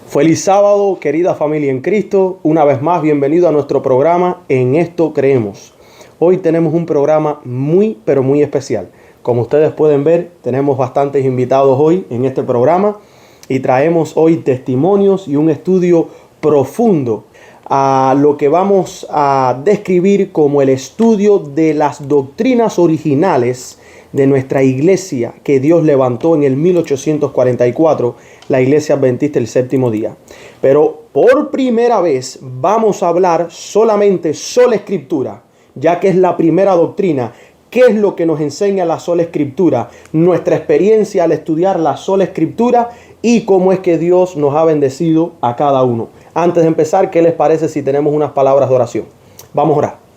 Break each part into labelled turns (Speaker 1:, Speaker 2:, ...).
Speaker 1: Feliz sábado, querida familia en Cristo. Una vez más, bienvenido a nuestro programa En Esto Creemos. Hoy tenemos un programa muy, pero muy especial. Como ustedes pueden ver, tenemos bastantes invitados hoy en este programa y traemos hoy testimonios y un estudio profundo a lo que vamos a describir como el estudio de las doctrinas originales de nuestra iglesia que Dios levantó en el 1844, la Iglesia Adventista del Séptimo Día. Pero por primera vez vamos a hablar solamente sola Escritura, ya que es la primera doctrina. ¿Qué es lo que nos enseña la sola Escritura? Nuestra experiencia al estudiar la sola Escritura y cómo es que Dios nos ha bendecido a cada uno. Antes de empezar, ¿qué les parece si tenemos unas palabras de oración? Vamos a orar.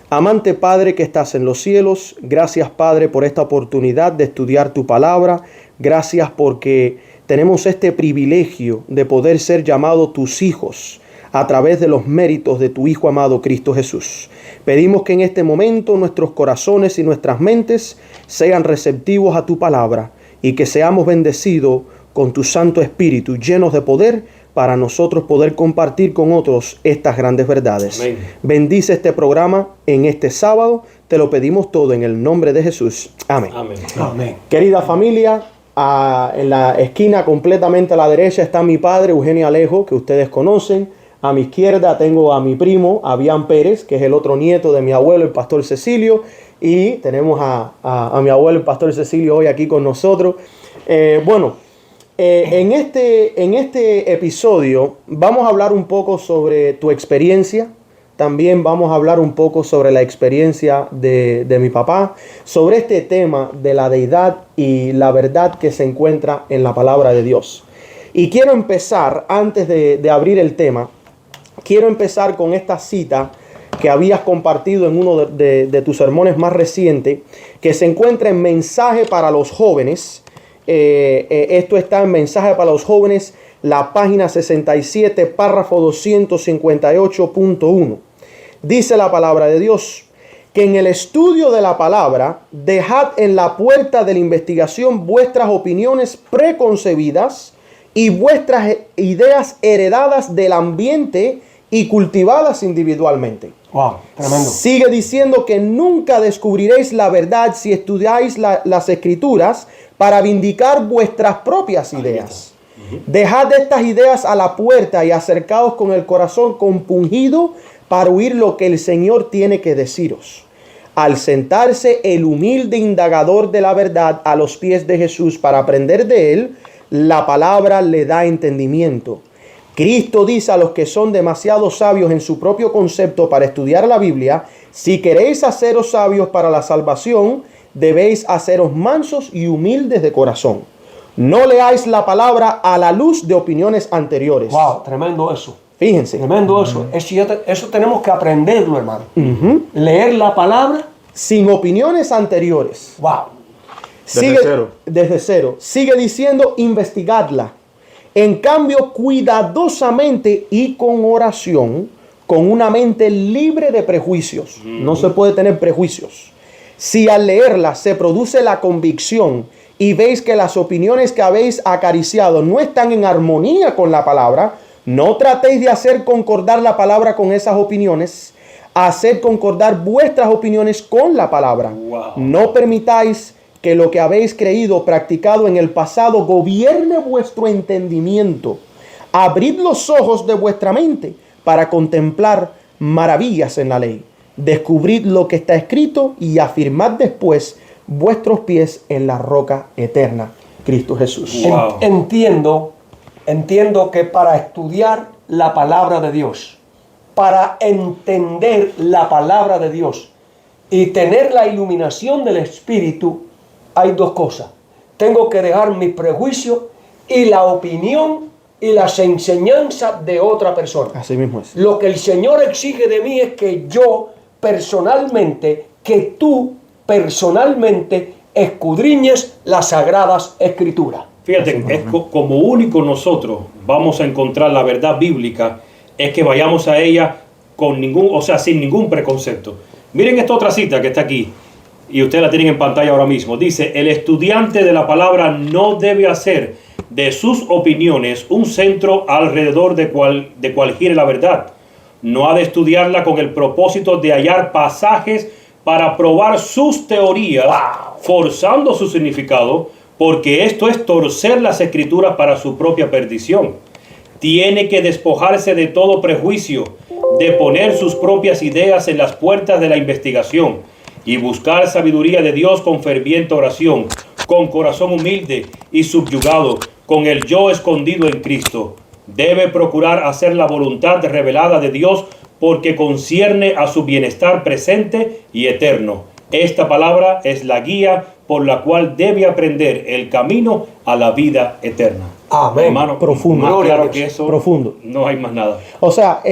Speaker 1: Amante Padre que estás en los cielos, gracias Padre por esta oportunidad de estudiar tu palabra. Gracias porque tenemos este privilegio de poder ser llamados tus hijos a través de los méritos de tu Hijo amado Cristo Jesús. Pedimos que en este momento nuestros corazones y nuestras mentes sean receptivos a tu palabra y que seamos bendecidos con tu Santo Espíritu, llenos de poder para nosotros poder compartir con otros estas grandes verdades. Amén. Bendice este programa en este sábado. Te lo pedimos todo en el nombre de Jesús. Amén. Amén. Amén. Querida familia, en la esquina completamente a la derecha está mi padre, Eugenio Alejo, que ustedes conocen. A mi izquierda tengo a mi primo, Avián Pérez, que es el otro nieto de mi abuelo, el pastor Cecilio. Y tenemos a mi abuelo, el pastor Cecilio, hoy aquí con nosotros. En este episodio vamos a hablar un poco sobre tu experiencia. También vamos a hablar un poco sobre la experiencia de mi papá, sobre este tema de la deidad y la verdad que se encuentra en la palabra de Dios. Y quiero empezar, antes de abrir el tema, quiero empezar con esta cita que habías compartido en uno de tus sermones más recientes, que se encuentra en Mensaje para los Jóvenes. Esto está en Mensaje para los Jóvenes, la página 67, párrafo 258.1. Dice la palabra de Dios que en el estudio de la palabra dejad en la puerta de la investigación vuestras opiniones preconcebidas y vuestras ideas heredadas del ambiente y cultivadas individualmente. Wow, tremendo. Sigue diciendo que nunca descubriréis la verdad si estudiáis las escrituras para vindicar vuestras propias ideas. Dejad estas ideas a la puerta y acercaos con el corazón compungido para oír lo que el Señor tiene que deciros. Al sentarse el humilde indagador de la verdad a los pies de Jesús para aprender de él, la palabra le da entendimiento. Cristo dice a los que son demasiado sabios en su propio concepto para estudiar la Biblia: si queréis haceros sabios para la salvación, debéis haceros mansos y humildes de corazón. No leáis la palabra a la luz de opiniones anteriores.
Speaker 2: Wow, tremendo eso.
Speaker 1: Fíjense.
Speaker 2: Tremendo eso. Eso tenemos que aprenderlo, hermano. Leer la palabra
Speaker 1: sin opiniones anteriores.
Speaker 2: Wow.
Speaker 1: Desde cero. Sigue diciendo: investigadla. En cambio, cuidadosamente y con oración, con una mente libre de prejuicios. No se puede tener prejuicios. Si al leerla se produce la convicción y veis que las opiniones que habéis acariciado no están en armonía con la palabra, no tratéis de hacer concordar la palabra con esas opiniones. Haced concordar vuestras opiniones con la palabra. Wow. No permitáis que lo que habéis creído o practicado en el pasado gobierne vuestro entendimiento. Abrid los ojos de vuestra mente para contemplar maravillas en la ley. Descubrid lo que está escrito y afirmad después vuestros pies en la roca eterna, Cristo Jesús.
Speaker 2: Wow. Entiendo que para estudiar la palabra de Dios, para entender la palabra de Dios y tener la iluminación del Espíritu, hay dos cosas. Tengo que dejar mi prejuicio y la opinión y las enseñanzas de otra persona.
Speaker 1: Así mismo es.
Speaker 2: Lo que el Señor exige de mí es que yo personalmente, que tú personalmente escudriñes las Sagradas Escrituras.
Speaker 3: Fíjate, es como único nosotros vamos a encontrar la verdad bíblica, es que vayamos a ella sin ningún preconcepto. Miren esta otra cita que está aquí. y ustedes la tienen en pantalla ahora mismo. Dice: el estudiante de la palabra no debe hacer de sus opiniones un centro alrededor de cual gire la verdad. No ha de estudiarla con el propósito de hallar pasajes para probar sus teorías, forzando su significado, porque esto es torcer las escrituras para su propia perdición. Tiene que despojarse de todo prejuicio, de poner sus propias ideas en las puertas de la investigación y buscar sabiduría de Dios con ferviente oración, con corazón humilde y subyugado, con el yo escondido en Cristo. Debe procurar hacer la voluntad revelada de Dios porque concierne a su bienestar presente y eterno. Esta palabra es la guía por la cual debe aprender el camino a la vida eterna.
Speaker 2: Amén.
Speaker 3: Hermano,
Speaker 1: Profundo.
Speaker 3: más claro
Speaker 2: Gloria a
Speaker 3: que
Speaker 2: Dios.
Speaker 3: eso,
Speaker 1: Profundo.
Speaker 3: no hay más nada.
Speaker 1: O sea,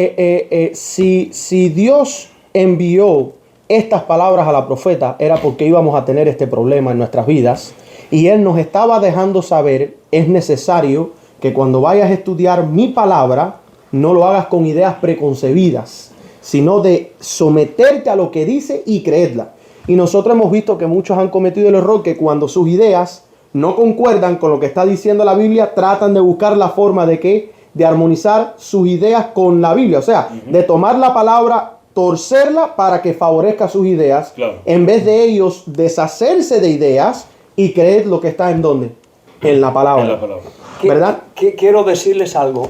Speaker 1: si Dios envió estas palabras a la profeta, era porque íbamos a tener este problema en nuestras vidas. Y Él nos estaba dejando saber, es necesario que cuando vayas a estudiar mi palabra, no lo hagas con ideas preconcebidas, sino de someterte a lo que dice y creerla. Y nosotros hemos visto que muchos han cometido el error que cuando sus ideas no concuerdan con lo que está diciendo la Biblia, tratan de buscar la forma de armonizar sus ideas con la Biblia. O sea, de tomar la palabra, torcerla para que favorezca sus ideas,
Speaker 3: Claro.
Speaker 1: en vez de ellos deshacerse de ideas y creer lo que está en ¿dónde? En la palabra.
Speaker 3: En la palabra.
Speaker 1: ¿Verdad?
Speaker 2: Quiero decirles algo,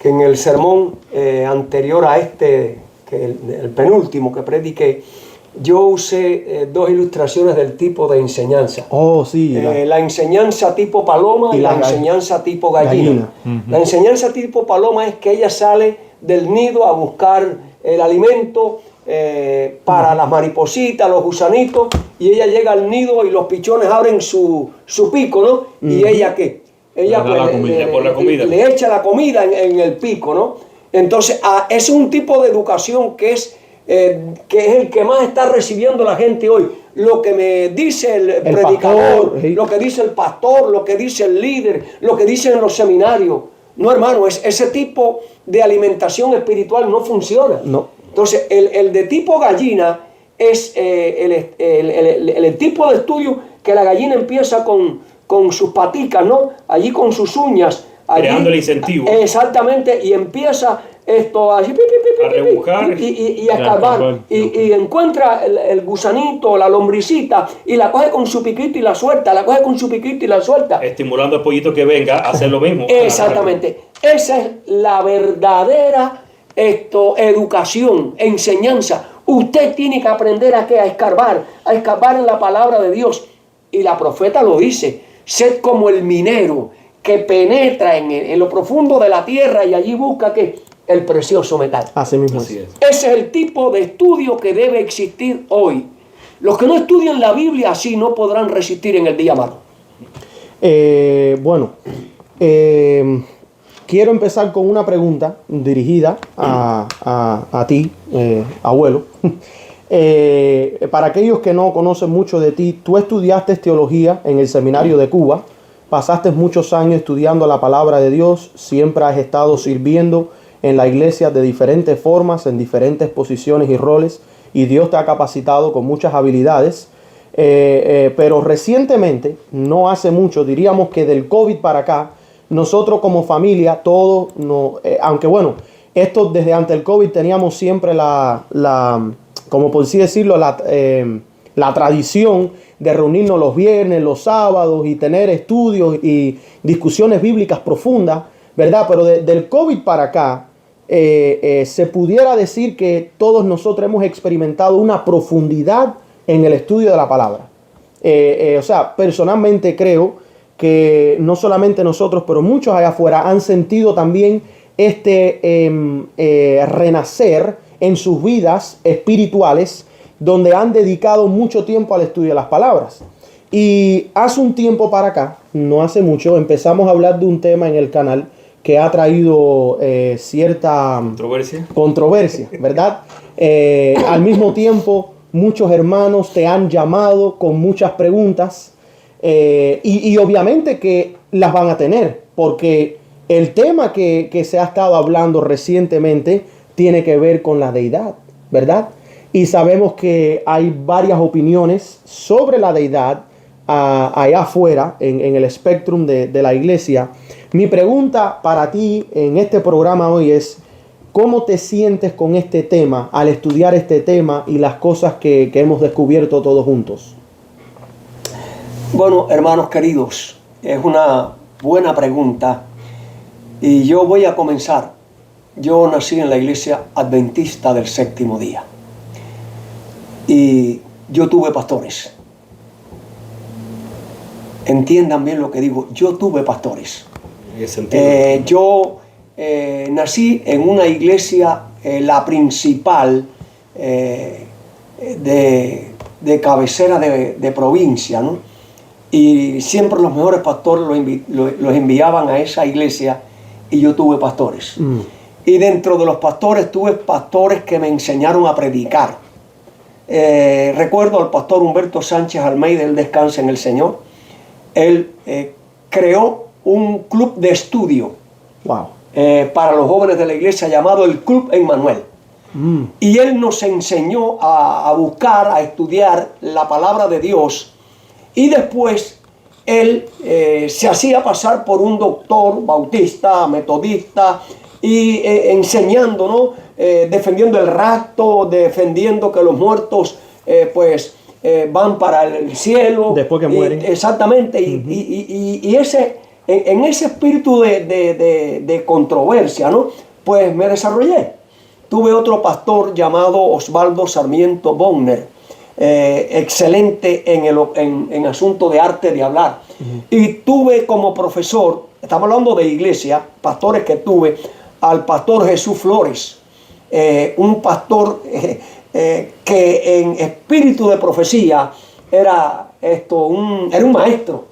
Speaker 2: que en el sermón anterior a este, que el penúltimo que prediqué, yo usé dos ilustraciones del tipo de enseñanza.
Speaker 1: Oh, sí.
Speaker 2: La enseñanza tipo paloma y la enseñanza tipo gallina. La enseñanza tipo paloma es que ella sale del nido a buscar el alimento para las maripositas, los gusanitos, y ella llega al nido y los pichones abren su pico, ¿no? ¿Y ella qué? Ella
Speaker 3: Le da la comida, por la comida.
Speaker 2: le echa la comida en el pico, ¿no? Entonces, es un tipo de educación que es el que más está recibiendo la gente hoy. Lo que me dice el predicador,
Speaker 1: pastor, sí.
Speaker 2: lo que dice el pastor, lo que dice el líder, lo que dicen los seminarios. No, hermano, ese tipo de alimentación espiritual no funciona.
Speaker 1: No.
Speaker 2: Entonces, el de tipo gallina es el tipo de estudio que la gallina empieza con sus paticas, ¿no? Allí con sus uñas. Allí,
Speaker 3: Creando el incentivo.
Speaker 2: Exactamente, y empieza esto así,
Speaker 3: A rebuscar.
Speaker 2: y a escarbar. Y encuentra el gusanito, la lombricita, y la coge con su piquito y la suelta, la coge con su piquito y la suelta.
Speaker 3: Estimulando al pollito que venga a hacer lo mismo.
Speaker 2: Exactamente. Esa es la verdadera educación, enseñanza. Usted tiene que aprender a escarbar en la palabra de Dios. Y la profeta lo dice: sed como el minero que penetra en lo profundo de la tierra y allí busca el precioso metal.
Speaker 1: Así mismo.
Speaker 3: Así es.
Speaker 2: Ese es el tipo de estudio que debe existir hoy. Los que no estudian la Biblia así no podrán resistir en el día malo.
Speaker 1: Quiero empezar con una pregunta dirigida a ti, abuelo. Para aquellos que no conocen mucho de ti, tú estudiaste teología en el seminario de Cuba, pasaste muchos años estudiando la palabra de Dios, siempre has estado sirviendo en la iglesia de diferentes formas, en diferentes posiciones y roles, y Dios te ha capacitado con muchas habilidades. Pero recientemente, no hace mucho, diríamos que del COVID para acá, nosotros como familia, todos, aunque bueno, esto desde antes del COVID teníamos siempre como por así decirlo, la tradición de reunirnos los viernes, los sábados y tener estudios y discusiones bíblicas profundas, ¿verdad? Pero del COVID para acá, se pudiera decir que todos nosotros hemos experimentado una profundidad en el estudio de la palabra. O sea, personalmente creo que no solamente nosotros, pero muchos allá afuera han sentido también renacer en sus vidas espirituales, donde han dedicado mucho tiempo al estudio de las palabras. Y hace un tiempo para acá, no hace mucho, empezamos a hablar de un tema en el canal que ha traído cierta controversia, ¿verdad? Al mismo tiempo, muchos hermanos te han llamado con muchas preguntas, y obviamente que las van a tener, porque el tema que se ha estado hablando recientemente tiene que ver con la deidad, ¿verdad? Y sabemos que hay varias opiniones sobre la deidad, allá afuera, en el espectrum de la iglesia. Mi pregunta para ti en este programa hoy es, ¿cómo te sientes con este tema al estudiar este tema y las cosas que hemos descubierto todos juntos?
Speaker 2: Bueno, hermanos queridos, es una buena pregunta y yo voy a comenzar. Yo nací en la iglesia adventista del séptimo día y yo tuve pastores. Entiendan bien lo que digo, yo tuve pastores. Yo nací en una iglesia, la principal de cabecera de provincia, ¿no? Y siempre los mejores pastores los enviaban a esa iglesia y yo tuve pastores. Y dentro de los pastores tuve pastores que me enseñaron a predicar. Recuerdo al pastor Humberto Sánchez Almeida, él descansa en el Señor. Él creó un club de estudio para los jóvenes de la iglesia llamado el Club Emmanuel. Y él nos enseñó a buscar, a estudiar la palabra de Dios. Y después él se hacía pasar por un doctor bautista, metodista, y enseñando, ¿no? Defendiendo el rapto, defendiendo que los muertos van para el cielo.
Speaker 1: Después que mueren.
Speaker 2: Exactamente. Y en ese espíritu de controversia, ¿no? Pues me desarrollé. Tuve otro pastor llamado Osvaldo Sarmiento Bonner, excelente en asunto de arte de hablar. Y tuve como profesor, estamos hablando de iglesia, pastores que tuve, al pastor Jesús Flores, un pastor que en espíritu de profecía era un maestro.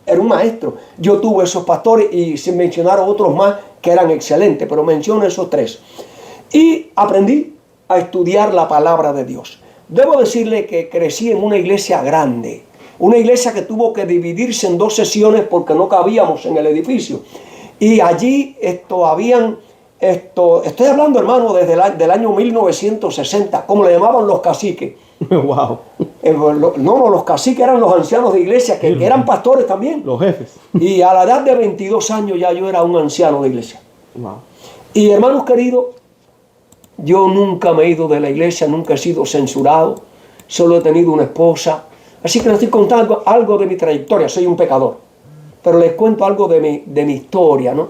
Speaker 2: Yo tuve esos pastores y se mencionaron otros más que eran excelentes, pero menciono esos tres. Y aprendí a estudiar la palabra de Dios. Debo decirle que crecí en una iglesia grande, una iglesia que tuvo que dividirse en 2 sesiones porque no cabíamos en el edificio. Y allí estoy hablando, hermano, desde el año 1960, como le llamaban los caciques.
Speaker 1: Wow.
Speaker 2: No, los caciques eran los ancianos de iglesia, que eran pastores también.
Speaker 1: Los jefes.
Speaker 2: Y a la edad de 22 años ya yo era un anciano de iglesia.
Speaker 1: Wow.
Speaker 2: Y hermanos queridos, yo nunca me he ido de la iglesia, nunca he sido censurado, solo he tenido una esposa. Así que les estoy contando algo de mi trayectoria, soy un pecador. Pero les cuento algo de mi historia, ¿no?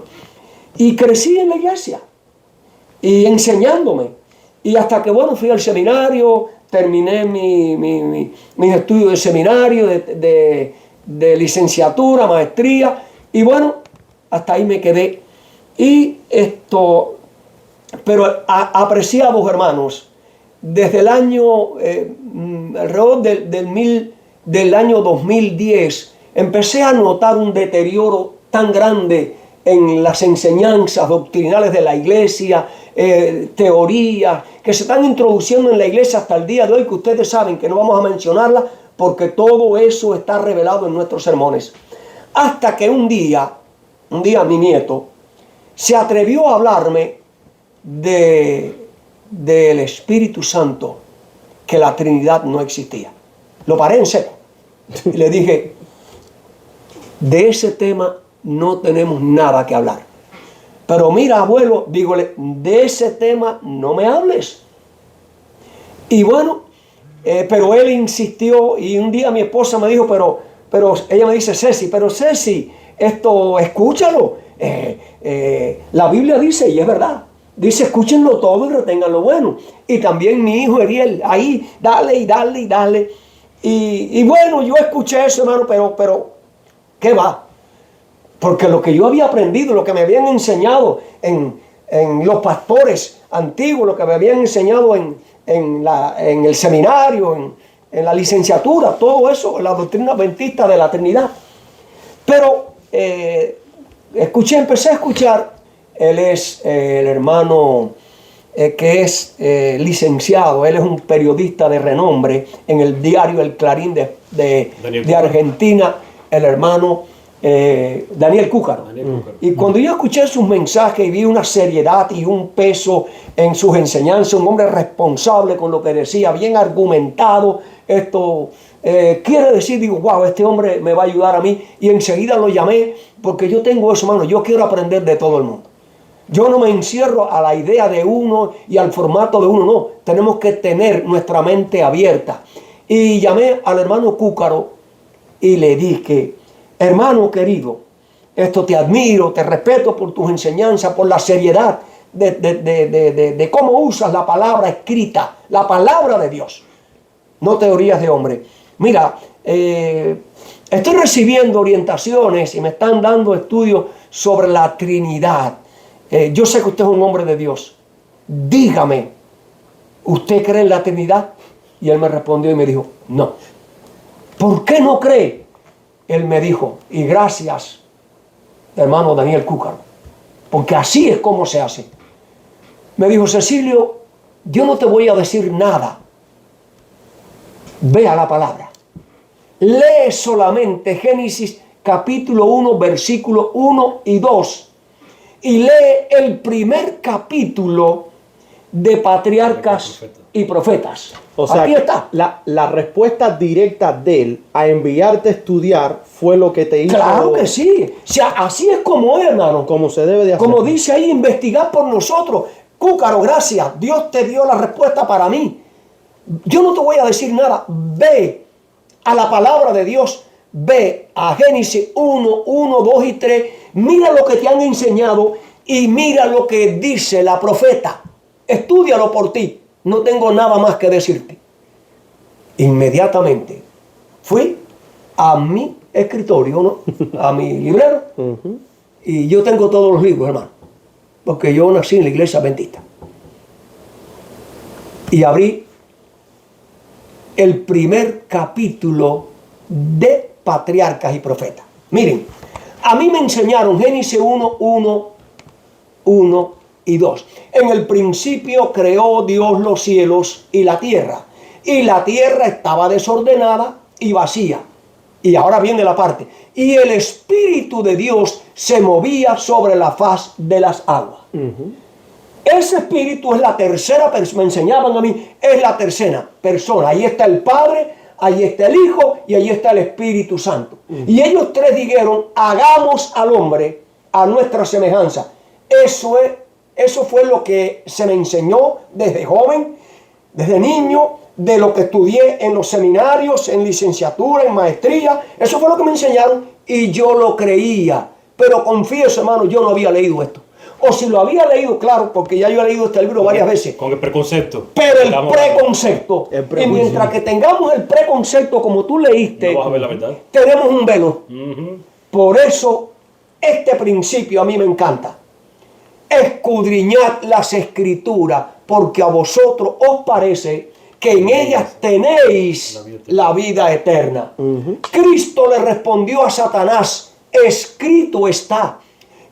Speaker 2: Y crecí en la iglesia y enseñándome. Y hasta que, bueno, fui al seminario, terminé mis estudios de seminario, de licenciatura, maestría. Y bueno, hasta ahí me quedé. Pero apreciados hermanos, desde el año, alrededor del año 2010, empecé a notar un deterioro tan grande en las enseñanzas doctrinales de la iglesia, teorías que se están introduciendo en la iglesia hasta el día de hoy, que ustedes saben que no vamos a mencionarla porque todo eso está revelado en nuestros sermones. Hasta que un día mi nieto se atrevió a hablarme del Espíritu Santo, que la Trinidad no existía. Lo paré en seco y le dije, de ese tema no tenemos nada que hablar. Pero mira, abuelo, dígole, de ese tema no me hables. Y bueno, pero él insistió y un día mi esposa me dijo, pero ella me dice, Ceci, escúchalo. La Biblia dice, y es verdad, dice, escúchenlo todo y retengan lo bueno. Y también mi hijo Ariel, ahí, dale. Y bueno, yo escuché eso, hermano, pero ¿qué va? Porque lo que yo había aprendido, lo que me habían enseñado en los pastores antiguos, lo que me habían enseñado en el seminario, en la licenciatura, todo eso, la doctrina adventista de la Trinidad. Pero empecé a escuchar, él es el hermano que es licenciado, él es un periodista de renombre en el diario El Clarín de Argentina, el hermano Daniel Cúcaro. Y cuando yo escuché sus mensajes y vi una seriedad y un peso en sus enseñanzas, un hombre responsable con lo que decía, bien argumentado, quiere decir, digo, wow, este hombre me va a ayudar a mí. Y enseguida lo llamé, porque yo tengo eso, hermano, yo quiero aprender de todo el mundo. Yo no me encierro a la idea de uno y al formato de uno, no. Tenemos que tener nuestra mente abierta. Y llamé al hermano Cúcaro y le dije, hermano querido, esto te admiro, te respeto por tus enseñanzas, por la seriedad de cómo usas la palabra escrita, la palabra de Dios, no teorías de hombre. Mira, estoy recibiendo orientaciones y me están dando estudios sobre la Trinidad. Yo sé que usted es un hombre de Dios. Dígame, ¿usted cree en la Trinidad? Y él me respondió y me dijo, no. ¿Por qué no cree? Él me dijo, y gracias, hermano Daniel Cúcaro, porque así es como se hace. Me dijo, Cecilio, yo no te voy a decir nada. Ve a la palabra. Lee solamente Génesis capítulo 1, versículos 1 y 2. Y lee el primer capítulo de Patriarcas y Profetas.
Speaker 1: O sea,
Speaker 2: aquí está.
Speaker 1: La respuesta directa de él a enviarte a estudiar fue lo que te hizo.
Speaker 2: Claro que sí. O sea, así es como es, hermano.
Speaker 1: Como se debe de hacer.
Speaker 2: Como dice ahí, investigar por nosotros. Cúcaro, gracias. Dios te dio la respuesta para mí. Yo no te voy a decir nada. Ve a la palabra de Dios. Ve a Génesis 1, 1, 2 y 3. Mira lo que te han enseñado y mira lo que dice la profeta. Estúdialo por ti. No tengo nada más que decirte. Inmediatamente fui a mi escritorio, ¿no? A mi librero. Y yo tengo todos los libros, hermano. Porque yo nací en la iglesia adventista. Y abrí el primer capítulo de Patriarcas y Profetas. Miren, a mí me enseñaron Génesis 1, 1, 1 y 2. En el principio creó Dios los cielos y la tierra. Y la tierra estaba desordenada y vacía. Y ahora viene la parte. Y el Espíritu de Dios se movía sobre la faz de las aguas. Ese Espíritu es la tercera persona. Me enseñaban a mí, es la tercera persona. Ahí está el Padre, ahí está el Hijo y ahí está el Espíritu Santo. Y ellos tres dijeron, hagamos al hombre a nuestra semejanza. Eso fue lo que se me enseñó desde joven, desde niño, de lo que estudié en los seminarios, en licenciatura, en maestría. Eso fue lo que me enseñaron y yo lo creía. Pero confieso, hermano, yo no había leído esto. O si lo había leído, claro, porque ya yo he leído este libro varias veces.
Speaker 3: Con el preconcepto.
Speaker 2: Pero el preconcepto. Y mientras que tengamos el preconcepto como tú leíste,
Speaker 3: no vas a ver la verdad.
Speaker 2: Tenemos un velo. Por eso, este principio a mí me encanta. Escudriñad las Escrituras, porque a vosotros os parece que en ellas tenéis la vida eterna. Cristo le respondió a Satanás, escrito está.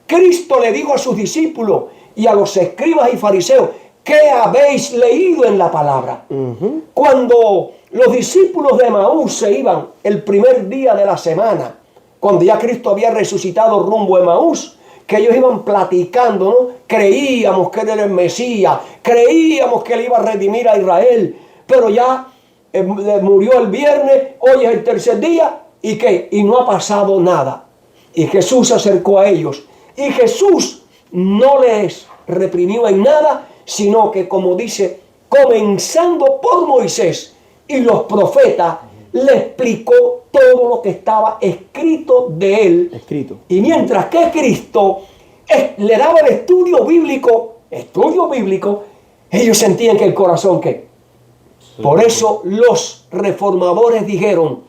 Speaker 2: Cristo le dijo a sus discípulos y a los escribas y fariseos, ¿qué habéis leído en la palabra? Cuando los discípulos de Emaús se iban el primer día de la semana, cuando ya Cristo había resucitado rumbo a Emaús, que ellos iban platicando, ¿no? Creíamos que él era el Mesías, creíamos que él iba a redimir a Israel, pero ya murió el viernes, hoy es el tercer día, ¿y qué? Y no ha pasado nada. Y Jesús se acercó a ellos, y Jesús no les reprimió en nada, sino que, como dice, comenzando por Moisés y los profetas, le explicó todo lo que estaba escrito de él. Y mientras que Cristo le daba el estudio bíblico, ellos sentían que el corazón ¿qué? Por eso los reformadores dijeron,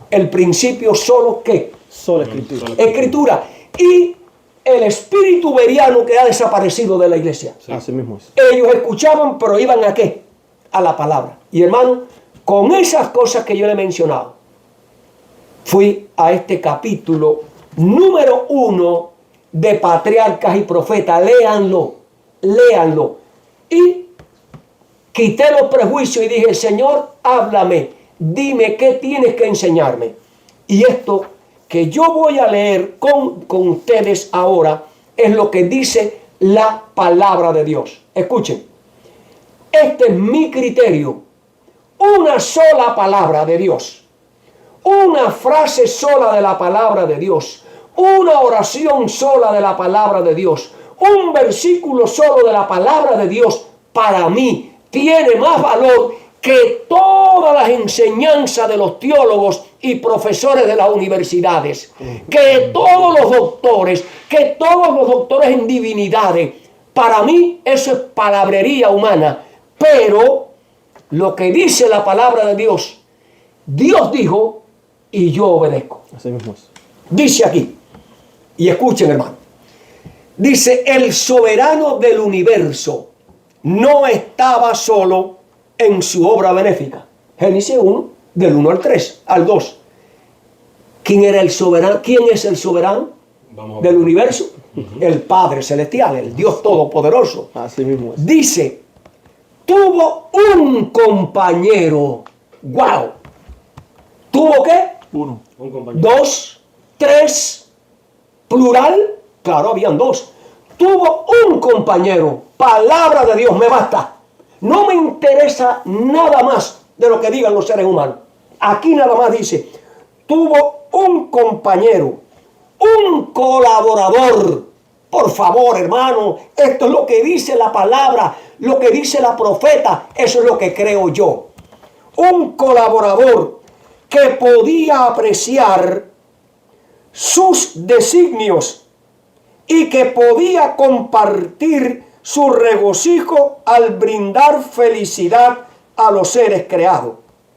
Speaker 2: el principio solo ¿qué?
Speaker 1: Solo escritura.
Speaker 2: Escritura. Y el espíritu beriano que ha desaparecido de la iglesia.
Speaker 1: Sí. Así mismo es.
Speaker 2: Ellos escuchaban, pero iban ¿a qué? A la palabra. Y hermano, con esas cosas que yo le he mencionado, fui a este capítulo número 1 de Patriarcas y Profetas. Léanlo. Y quité los prejuicios y dije, Señor, háblame, dime qué tienes que enseñarme. Y esto que yo voy a leer con ustedes ahora es lo que dice la palabra de Dios. Escuchen, este es mi criterio. Una sola palabra de Dios una frase sola de la palabra de Dios, una oración sola de la palabra de Dios, un versículo solo de la palabra de Dios, para mí tiene más valor que todas las enseñanzas de los teólogos y profesores de las universidades, que todos los doctores, en divinidades. Para mí eso es palabrería humana, pero lo que dice la palabra de Dios, Dios dijo y yo obedezco.
Speaker 1: Así mismo es.
Speaker 2: Dice aquí, y escuchen, hermano, dice: el soberano del universo no estaba solo en su obra benéfica. Génesis 1, del 1 al 3, al 2. ¿Quién era el soberano? ¿Quién es el soberano del universo? El Padre Celestial, el Dios Todopoderoso.
Speaker 1: Así mismo es.
Speaker 2: Dice, tuvo un compañero. ¡Wow! ¿Tuvo qué?
Speaker 3: Un compañero.
Speaker 2: 2, 3, plural. Claro, habían 2. Tuvo un compañero. Palabra de Dios, me basta. No me interesa nada más de lo que digan los seres humanos. Aquí nada más dice, tuvo un compañero, un colaborador. Por favor, hermano, esto es lo que dice la palabra, lo que dice la profeta, eso es lo que creo yo. Un colaborador que podía apreciar sus designios y que podía compartir su regocijo al brindar felicidad a los seres creados.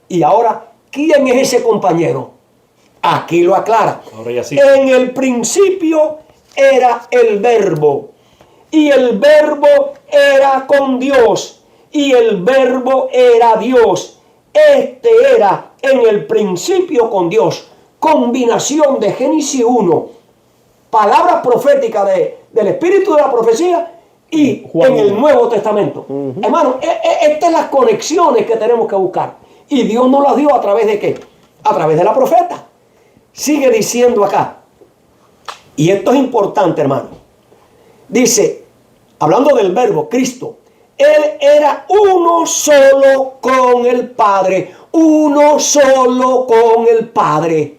Speaker 2: Y ahora, ¿quién es ese compañero? Aquí lo aclara.
Speaker 3: Ahora ya sí.
Speaker 2: En el principio era el Verbo, y el Verbo era con Dios, y el Verbo era Dios. Este era en el principio con Dios. Combinación de Génesis 1, palabra profética del Espíritu de la profecía, y
Speaker 1: Juan
Speaker 2: en el
Speaker 1: 1.
Speaker 2: Nuevo Testamento. Hermano, estas son las conexiones que tenemos que buscar. Y Dios nos las dio a través de ¿qué? A través de la profeta. Sigue diciendo acá. Y esto es importante, hermano. Dice, hablando del Verbo, Cristo, Él era uno solo con el Padre. Uno solo con el Padre.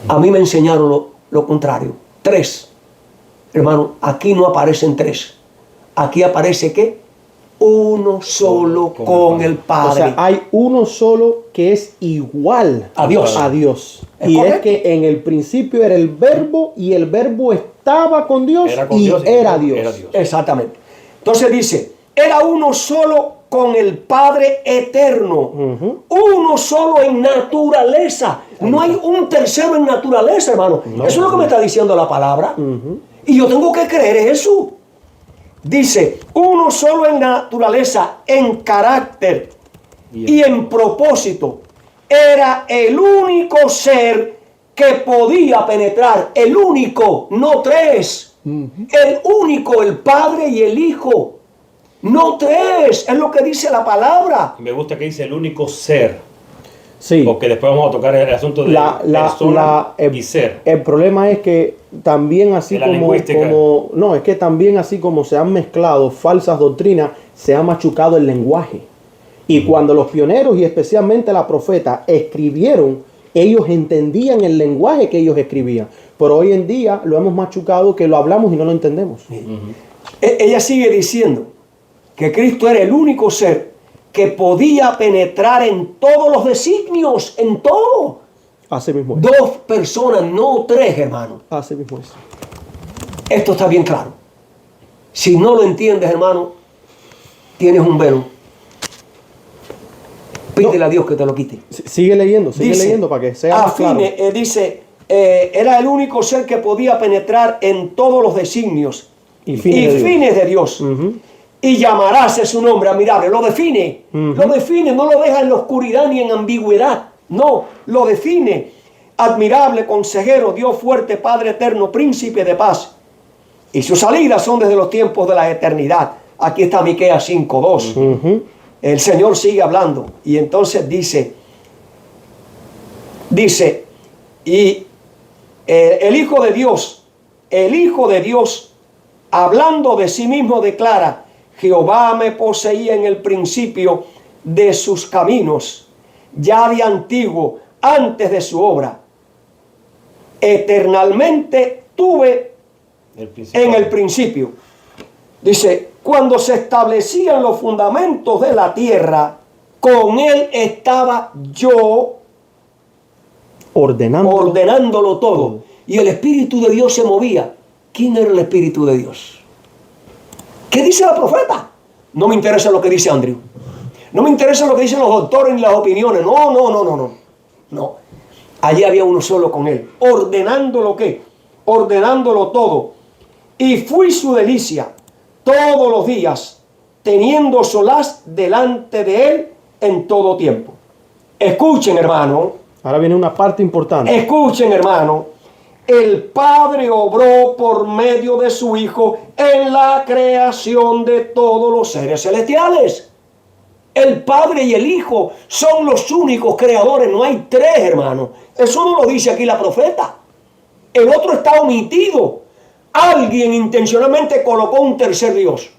Speaker 2: A mí me enseñaron lo contrario. 3. Hermano, aquí no aparecen 3. Aquí aparece ¿qué? Uno solo con el Padre.
Speaker 1: O sea, hay uno solo que es igual
Speaker 2: A Dios.
Speaker 1: A Dios.
Speaker 2: ¿Es
Speaker 1: Y
Speaker 2: correcto?
Speaker 1: es que en el principio era el Verbo y el Verbo estaba con Dios
Speaker 3: Era con
Speaker 1: y
Speaker 3: Dios y
Speaker 1: era
Speaker 3: el Verbo
Speaker 1: Dios.
Speaker 3: era Dios.
Speaker 2: Exactamente. Entonces dice, era uno solo con el Padre eterno. Uno solo en naturaleza. No hay un tercero en naturaleza, hermano. Eso es lo que me está diciendo la palabra. Y yo tengo que creer eso. Dice, uno solo en naturaleza, en carácter y en propósito. Era el único ser que podía penetrar. El único, no 3. El único, el Padre y el Hijo. No 3, es lo que dice la palabra.
Speaker 3: Me gusta que dice el único ser.
Speaker 1: Sí.
Speaker 3: Porque después vamos a tocar el asunto de persona y ser.
Speaker 1: El problema es que también así
Speaker 3: De la lingüística.
Speaker 1: no, es que también así como se han mezclado falsas doctrinas, se ha machucado el lenguaje. Y cuando los pioneros y especialmente la profeta escribieron, ellos entendían el lenguaje que ellos escribían. Pero hoy en día lo hemos machucado, que lo hablamos y no lo entendemos.
Speaker 2: Ella sigue diciendo que Cristo era el único ser que podía penetrar en todos los designios, en todo.
Speaker 1: Así mismo es.
Speaker 2: 2 personas, no 3, hermano.
Speaker 1: Así mismo es.
Speaker 2: Esto está bien claro. Si no lo entiendes, hermano, tienes un velo. Pídele a Dios que te lo quite.
Speaker 1: Sigue leyendo para que sea más claro.
Speaker 2: Era el único ser que podía penetrar en todos los designios
Speaker 1: Y fines de Dios.
Speaker 2: de Dios. Y llamarás su nombre admirable. Lo define. Lo define. No lo deja en la oscuridad ni en ambigüedad. No, lo define. Admirable, consejero, Dios fuerte, Padre eterno, príncipe de paz. Y sus salidas son desde los tiempos de la eternidad. Aquí está Miqueas 5:2. El Señor sigue hablando. Y entonces dice, y el Hijo de Dios, hablando de sí mismo, declara: Jehová me poseía en el principio de sus caminos, ya de antiguo, antes de su obra, eternalmente tuve en el principio. Dice, cuando se establecían los fundamentos de la tierra, con él estaba yo ordenándolo todo. Y el Espíritu de Dios se movía. ¿Quién era el Espíritu de Dios? ¿Qué dice la profeta? No me interesa lo que dice Andrew. No me interesa lo que dicen los doctores ni las opiniones. No. Allí había uno solo con él. ¿Ordenándolo qué? Ordenándolo todo. Y fui su delicia todos los días, teniendo solaz delante de él en todo tiempo. Escuchen, hermano.
Speaker 1: Ahora viene una parte importante.
Speaker 2: Escuchen, hermano. El Padre obró por medio de su Hijo en la creación de todos los seres celestiales. El Padre y el Hijo son los únicos creadores. No hay tres, hermano. Eso no lo dice aquí la profeta. El otro está omitido. Alguien intencionalmente colocó un tercer Dios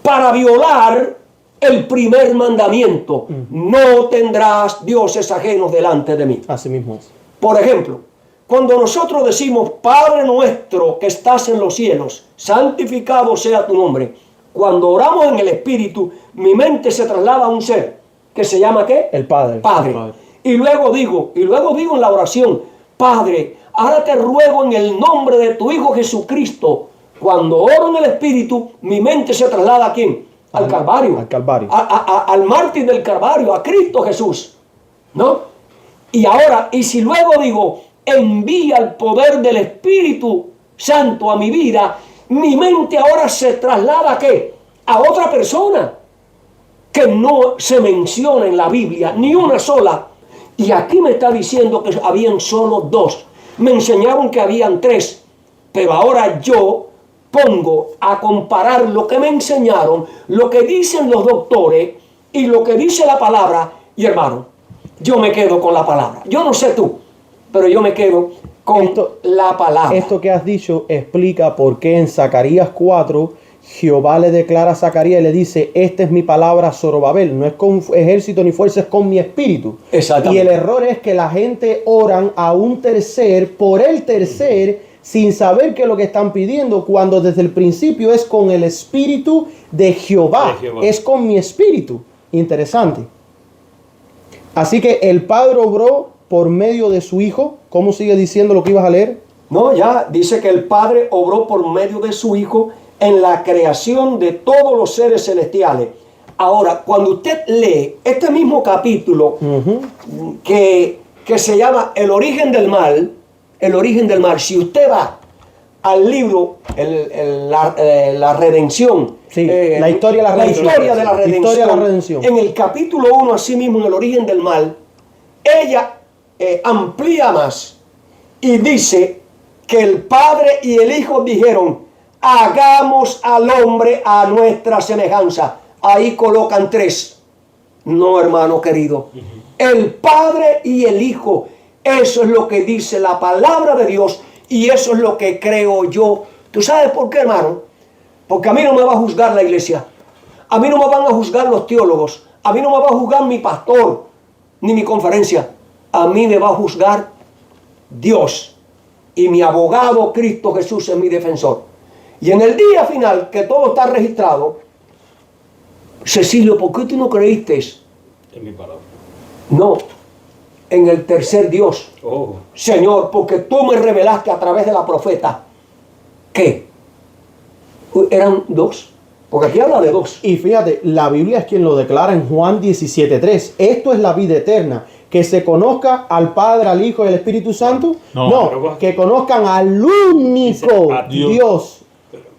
Speaker 2: para violar el primer mandamiento. No tendrás dioses ajenos delante de mí.
Speaker 1: Así mismo es.
Speaker 2: Por ejemplo, cuando nosotros decimos, Padre nuestro que estás en los cielos, santificado sea tu nombre. Cuando oramos en el Espíritu, mi mente se traslada a un ser que se llama ¿qué?
Speaker 1: El Padre.
Speaker 2: Padre.
Speaker 1: El Padre.
Speaker 2: Y luego digo en la oración, Padre, ahora te ruego en el nombre de tu Hijo Jesucristo. Cuando oro en el Espíritu, mi mente se traslada ¿a quién? Al Calvario.
Speaker 1: Al Calvario.
Speaker 2: Al mártir del Calvario, a Cristo Jesús. ¿No? Y ahora, y si luego digo, envía el poder del Espíritu Santo a mi vida, mi mente ahora se traslada ¿a qué? A otra persona que no se menciona en la Biblia, ni una sola. Y aquí me está diciendo que habían solo dos. Me enseñaron que habían tres. Pero ahora yo pongo a comparar lo que me enseñaron, lo que dicen los doctores y lo que dice la palabra. Y hermano, yo me quedo con la palabra. Yo no sé tú, pero yo me quedo con la palabra.
Speaker 1: Esto que has dicho explica por qué en Zacarías 4 Jehová le declara a Zacarías y le dice, esta es mi palabra Zorobabel, no es con ejército ni fuerza, es con mi espíritu.
Speaker 2: Exactamente.
Speaker 1: Y el error es que la gente oran a un tercer, por el tercer, sin saber qué es lo que están pidiendo, cuando desde el principio es con el espíritu de Jehová, es con mi espíritu. Interesante. Así que el Padre obró por medio de su Hijo. ¿Cómo sigue diciendo lo que ibas a leer?
Speaker 2: No, ya dice que el Padre obró por medio de su Hijo en la creación de todos los seres celestiales. Ahora, cuando usted lee este mismo capítulo que se llama El origen del mal, si usted va al libro la redención,
Speaker 1: Sí, la historia de la redención,
Speaker 2: en el capítulo 1, así mismo en el origen del mal, ella amplía más y dice que el Padre y el Hijo dijeron, hagamos al hombre a nuestra semejanza. Ahí colocan tres. No, hermano querido. El Padre y el Hijo. Eso es lo que dice la palabra de Dios y eso es lo que creo yo. ¿Tú sabes por qué, hermano? Porque a mí no me va a juzgar la iglesia. A mí no me van a juzgar los teólogos. A mí no me va a juzgar mi pastor ni mi conferencia. A mí me va a juzgar Dios. Y mi abogado Cristo Jesús es mi defensor. Y en el día final, que todo está registrado, Cecilio, ¿por qué tú no creíste?
Speaker 3: En mi palabra.
Speaker 2: No, en el tercer Dios. Señor, porque tú me revelaste a través de la profeta que eran dos. Porque aquí habla de dos.
Speaker 1: Y fíjate, la Biblia es quien lo declara en Juan 17:3. Esto es la vida eterna. Que se conozca al Padre, al Hijo y al Espíritu Santo. No, que conozcan al único Dios.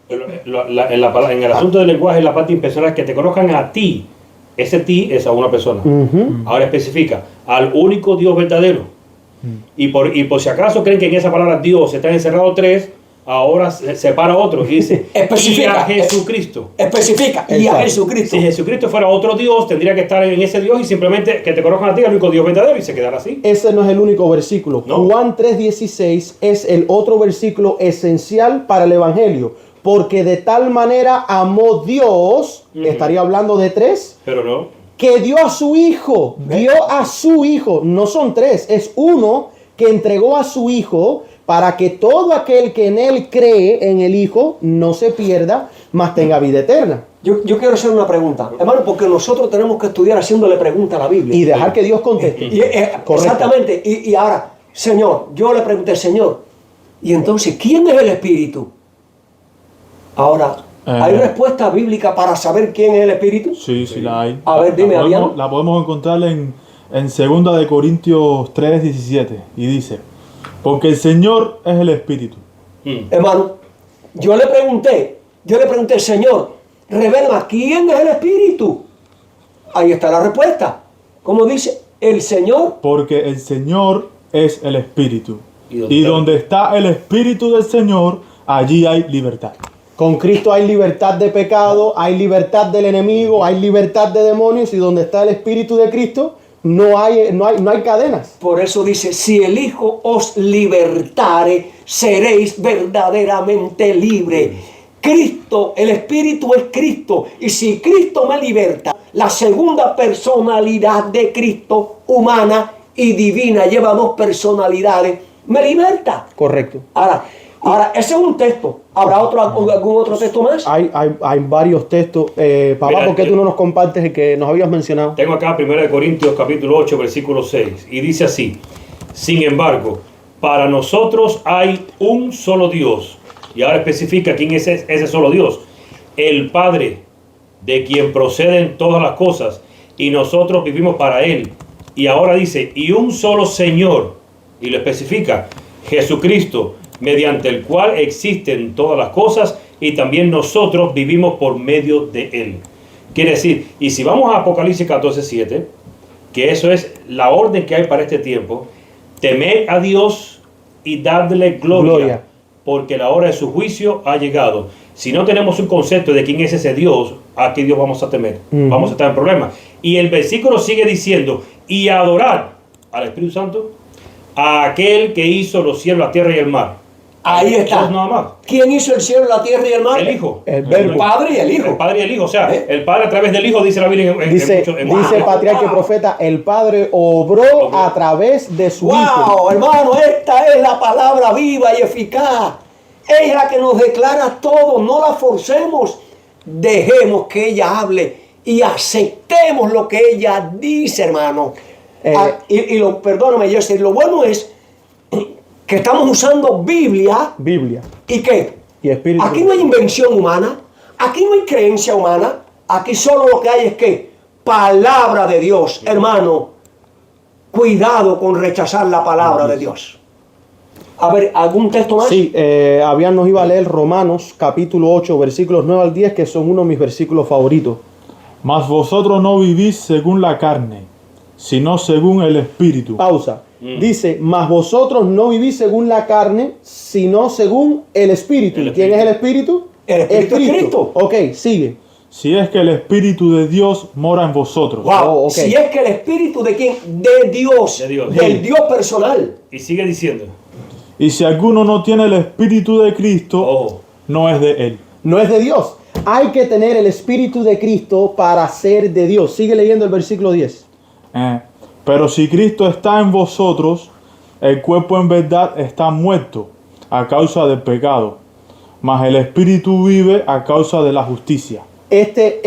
Speaker 3: En el asunto del lenguaje, la parte impersonal es que te conozcan a ti. Ese ti es a una persona. Ahora especifica al único Dios verdadero. Y por si acaso creen que en esa palabra Dios están encerrados tres, ahora se separa otro y dice y a Jesucristo.
Speaker 2: Especifica y a Jesucristo.
Speaker 3: Si Jesucristo fuera otro Dios, tendría que estar en ese Dios y simplemente que te conozcan a ti, al único Dios verdadero, y se quedará así.
Speaker 1: Ese no es el único versículo. No. Juan 3:16 es el otro versículo esencial para el Evangelio. Porque de tal manera amó Dios, estaría hablando de tres,
Speaker 3: pero no,
Speaker 1: que dio a su hijo, no son tres, es uno que entregó a su hijo para que todo aquel que en él cree en el hijo no se pierda, mas tenga vida eterna.
Speaker 2: Yo quiero hacer una pregunta, hermano, porque nosotros tenemos que estudiar haciéndole preguntas a la Biblia.
Speaker 1: Y dejar que Dios conteste. Correcto.
Speaker 2: Exactamente. Y ahora, Señor, yo le pregunté, Señor, y entonces, ¿quién es el Espíritu? Ahora, ¿hay respuesta bíblica para saber quién es el Espíritu?
Speaker 4: Sí, sí la hay.
Speaker 2: A ver, dime, Adrián.
Speaker 4: La podemos encontrar en 2 de Corintios 3:17 y dice, porque el Señor es el Espíritu.
Speaker 2: Hermano, yo le pregunté, Señor, revela quién es el Espíritu. Ahí está la respuesta. ¿Cómo dice? El Señor.
Speaker 4: Porque el Señor es el Espíritu.
Speaker 3: ¿Y
Speaker 4: Y donde está el Espíritu del Señor, allí hay libertad.
Speaker 1: Con Cristo hay libertad de pecado, hay libertad del enemigo, hay libertad de demonios, y donde está el Espíritu de Cristo no hay cadenas.
Speaker 2: Por eso dice, si el Hijo os libertare, seréis verdaderamente libres. Cristo, el Espíritu es Cristo. Y si Cristo me liberta, la segunda personalidad de Cristo, humana y divina, lleva dos personalidades, me liberta.
Speaker 1: Correcto.
Speaker 2: Ahora, ese es un texto. ¿Habrá algún otro texto más?
Speaker 1: Hay varios textos. Papá,
Speaker 3: Mira,
Speaker 1: ¿por qué tú no nos compartes el que nos habías mencionado?
Speaker 3: Tengo acá 1 Corintios capítulo 8, versículo 6, y dice así: sin embargo, para nosotros hay un solo Dios. Y ahora especifica quién es ese solo Dios: el Padre, de quien proceden todas las cosas, y nosotros vivimos para Él. Y ahora dice, y un solo Señor, y lo especifica, Jesucristo, mediante el cual existen todas las cosas, y también nosotros vivimos por medio de Él. Quiere decir, y si vamos a Apocalipsis 14:7, que eso es la orden que hay para este tiempo: temed a Dios y dadle gloria, porque la hora de su juicio ha llegado. Si no tenemos un concepto de quién es ese Dios, ¿a qué Dios vamos a temer? Vamos a estar en problemas. Y el versículo sigue diciendo, y adorar al Espíritu Santo, a aquel que hizo los cielos, la tierra y el mar.
Speaker 2: Ahí está.
Speaker 3: Nada más.
Speaker 2: ¿Quién hizo el cielo, la tierra y el mar?
Speaker 3: El Hijo.
Speaker 1: El Verbo.
Speaker 2: El Padre y el Hijo.
Speaker 3: El Padre y el Hijo. O sea, el Padre a través del Hijo, dice la Biblia
Speaker 1: Dice el patriarca y profeta, el Padre obró a través de su Hijo.
Speaker 2: ¡Wow, hermano! Esta es la palabra viva y eficaz. Ella es la que nos declara todo. No la forcemos. Dejemos que ella hable y aceptemos lo que ella dice, hermano. Perdóname, Jesse, lo bueno es que estamos usando Biblia. ¿Y qué?
Speaker 1: Y Espíritu.
Speaker 2: Aquí no hay invención humana, aquí no hay creencia humana, aquí solo lo que hay es que palabra de Dios. Hermano, cuidado con rechazar la palabra de Dios. A ver, ¿algún texto más?
Speaker 1: Sí, Abián nos iba a leer Romanos capítulo 8, versículos 9 al 10, que son uno de mis versículos favoritos.
Speaker 4: Mas vosotros no vivís según la carne, sino según el Espíritu.
Speaker 1: Pausa. Dice, mas vosotros no vivís según la carne, sino según el Espíritu. ¿Quién es el Espíritu?
Speaker 2: El Espíritu es Cristo.
Speaker 1: Ok, sigue.
Speaker 4: Si es que el Espíritu de Dios mora en vosotros.
Speaker 2: Wow, si es que el Espíritu de quién? De Dios.
Speaker 3: De Dios.
Speaker 2: Del Dios personal.
Speaker 3: Y sigue diciendo.
Speaker 4: Y si alguno no tiene el Espíritu de Cristo, no es de Él.
Speaker 1: No es de Dios. Hay que tener el Espíritu de Cristo para ser de Dios. Sigue leyendo el versículo 10.
Speaker 4: Pero si Cristo está en vosotros, el cuerpo en verdad está muerto a causa del pecado, mas el Espíritu vive a causa de la justicia.
Speaker 1: Este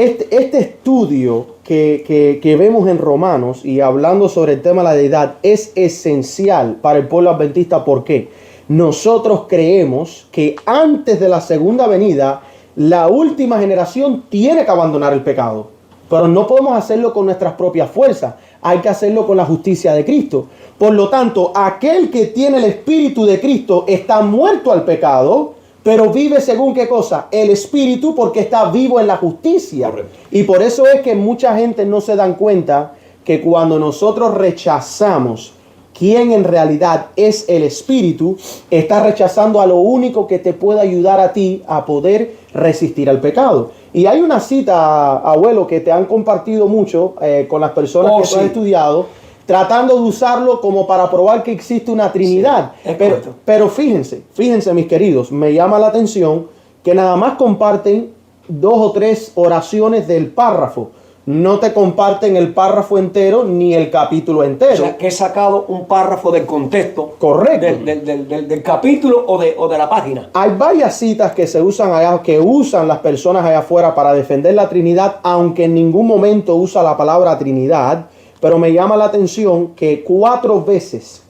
Speaker 1: estudio que vemos en Romanos y hablando sobre el tema de la deidad es esencial para el pueblo adventista. ¿Por qué? Nosotros creemos que antes de la segunda venida, la última generación tiene que abandonar el pecado. Pero no podemos hacerlo con nuestras propias fuerzas. Hay que hacerlo con la justicia de Cristo. Por lo tanto, aquel que tiene el Espíritu de Cristo está muerto al pecado, pero vive según ¿qué cosa? El Espíritu, porque está vivo en la justicia.
Speaker 3: Correcto.
Speaker 1: Y por eso es que mucha gente no se dan cuenta que cuando nosotros rechazamos quién en realidad es el Espíritu, está rechazando a lo único que te puede ayudar a ti a poder resistir al pecado. Y hay una cita, abuelo, que te han compartido mucho con las personas que tú has estudiado, tratando de usarlo como para probar que existe una Trinidad.
Speaker 2: Sí,
Speaker 1: pero fíjense mis queridos, me llama la atención que nada más comparten 2 o 3 oraciones del párrafo. no te comparten el párrafo entero ni el capítulo
Speaker 2: O
Speaker 1: entero.
Speaker 2: sea, que he sacado un párrafo del contexto.
Speaker 1: Correcto.
Speaker 2: Del capítulo o de la página.
Speaker 1: Hay varias citas que se usan allá, que usan las personas allá afuera para defender la Trinidad, aunque en ningún momento usa la palabra Trinidad, pero me llama la atención que cuatro veces,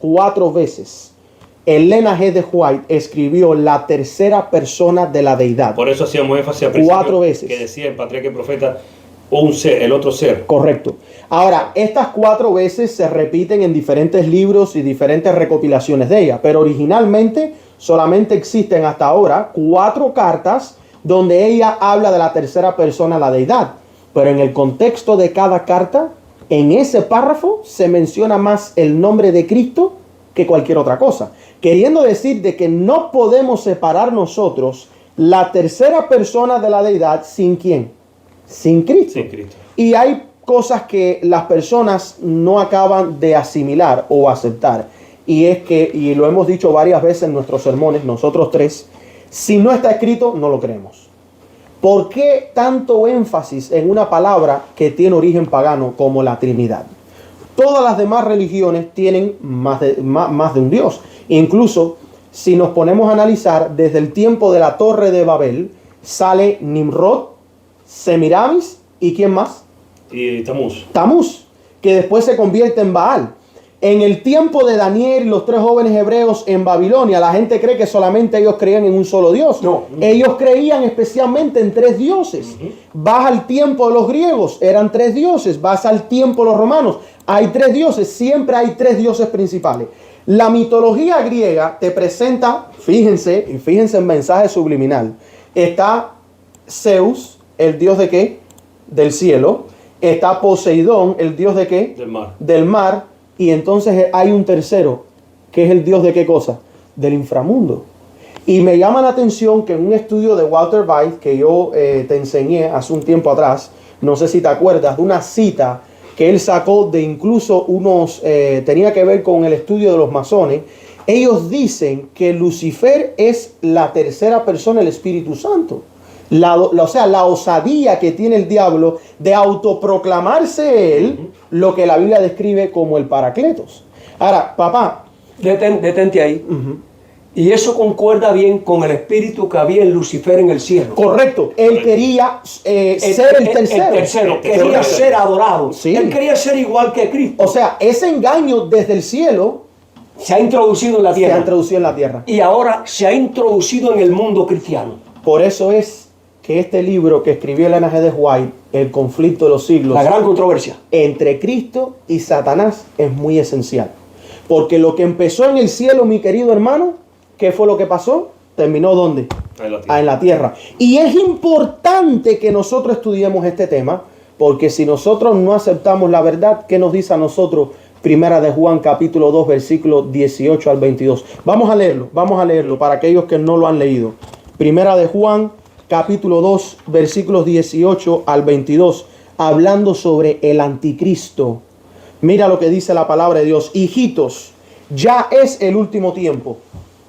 Speaker 1: Elena G. de White escribió la tercera persona de la deidad.
Speaker 3: Por eso hacíamos énfasis al principio
Speaker 1: 4 veces.
Speaker 3: que decía el patriarca y profeta un ser, el otro ser.
Speaker 1: Correcto. Ahora, estas 4 veces se repiten en diferentes libros y diferentes recopilaciones de ella, pero originalmente solamente existen hasta ahora 4 cartas donde ella habla de la tercera persona, la deidad. Pero en el contexto de cada carta, en ese párrafo se menciona más el nombre de Cristo que cualquier otra cosa. Queriendo decir de que no podemos separar nosotros la tercera persona de la deidad sin ¿quién? Sin Cristo.
Speaker 3: Sin Cristo.
Speaker 1: Y hay cosas que las personas no acaban de asimilar o aceptar. Y es que, y lo hemos dicho varias veces en nuestros sermones, nosotros 3, si no está escrito, no lo creemos. ¿Por qué tanto énfasis en una palabra que tiene origen pagano como la Trinidad? Todas las demás religiones tienen más de un Dios. Incluso, si nos ponemos a analizar, desde el tiempo de la Torre de Babel, sale Nimrod, Semiramis y ¿quién más?
Speaker 3: Y Tamuz.
Speaker 1: Tamuz, que después se convierte en Baal. En el tiempo de Daniel y los 3 jóvenes hebreos en Babilonia, la gente cree que solamente ellos creían en un solo Dios.
Speaker 2: No.
Speaker 1: Ellos creían especialmente en 3 dioses. Vas al tiempo de los griegos, eran 3 dioses. Vas al tiempo de los romanos, hay 3 dioses. Siempre hay 3 dioses principales. La mitología griega te presenta, fíjense en mensaje subliminal. Está Zeus, el dios de qué? Del cielo. Está Poseidón, el dios de qué?
Speaker 3: Del mar.
Speaker 1: Del mar. Y entonces hay un tercero, que es el dios de qué cosa? Del inframundo. Y me llama la atención que en un estudio de Walter White, que yo te enseñé hace un tiempo atrás, no sé si te acuerdas, de una cita que él sacó de incluso unos, tenía que ver con el estudio de los masones. Ellos dicen que Lucifer es la tercera persona del Espíritu Santo. O sea, la osadía que tiene el diablo de autoproclamarse él, lo que la Biblia describe como el Paracletos. Ahora, papá.
Speaker 2: Detente ahí. Y eso concuerda bien con el espíritu que había en Lucifer en el cielo.
Speaker 1: Correcto. Él quería ser el tercero.
Speaker 2: El tercero. Quería ser adorado.
Speaker 1: Sí.
Speaker 2: Él quería ser igual que Cristo.
Speaker 1: O sea, ese engaño desde el cielo
Speaker 2: Se ha introducido en la
Speaker 1: se
Speaker 2: tierra.
Speaker 1: ha introducido en la tierra.
Speaker 2: Y ahora se ha introducido en el mundo cristiano.
Speaker 1: Por eso es que este libro que escribió Elena G. de White, El conflicto de los siglos,
Speaker 2: La gran controversia.
Speaker 1: entre Cristo y Satanás, es muy esencial. Porque lo que empezó en el cielo, mi querido hermano, ¿qué fue lo que pasó? Terminó ¿dónde? En la tierra. Y es importante que nosotros estudiemos este tema, porque si nosotros no aceptamos la verdad, ¿qué nos dice a nosotros? Primera de Juan, capítulo 2, versículos 18 al 22. Vamos a leerlo para aquellos que no lo han leído. Primera de Juan, capítulo 2, versículos 18 al 22, hablando sobre el anticristo. Mira lo que dice la palabra de Dios. Hijitos, ya es el último tiempo.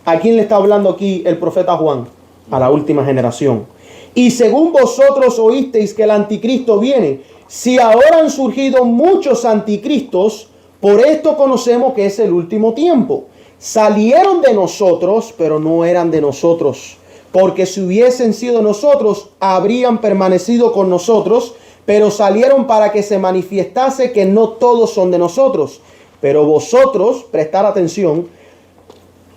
Speaker 1: ¿A quién le está hablando aquí el profeta Juan? A la última generación. Y según vosotros oísteis que el anticristo viene, si ahora han surgido muchos anticristos, por esto conocemos que es el último tiempo. Salieron de nosotros, pero no eran de nosotros. Porque si hubiesen sido nosotros, habrían permanecido con nosotros, pero salieron para que se manifestase que no todos son de nosotros. Pero vosotros, prestar atención,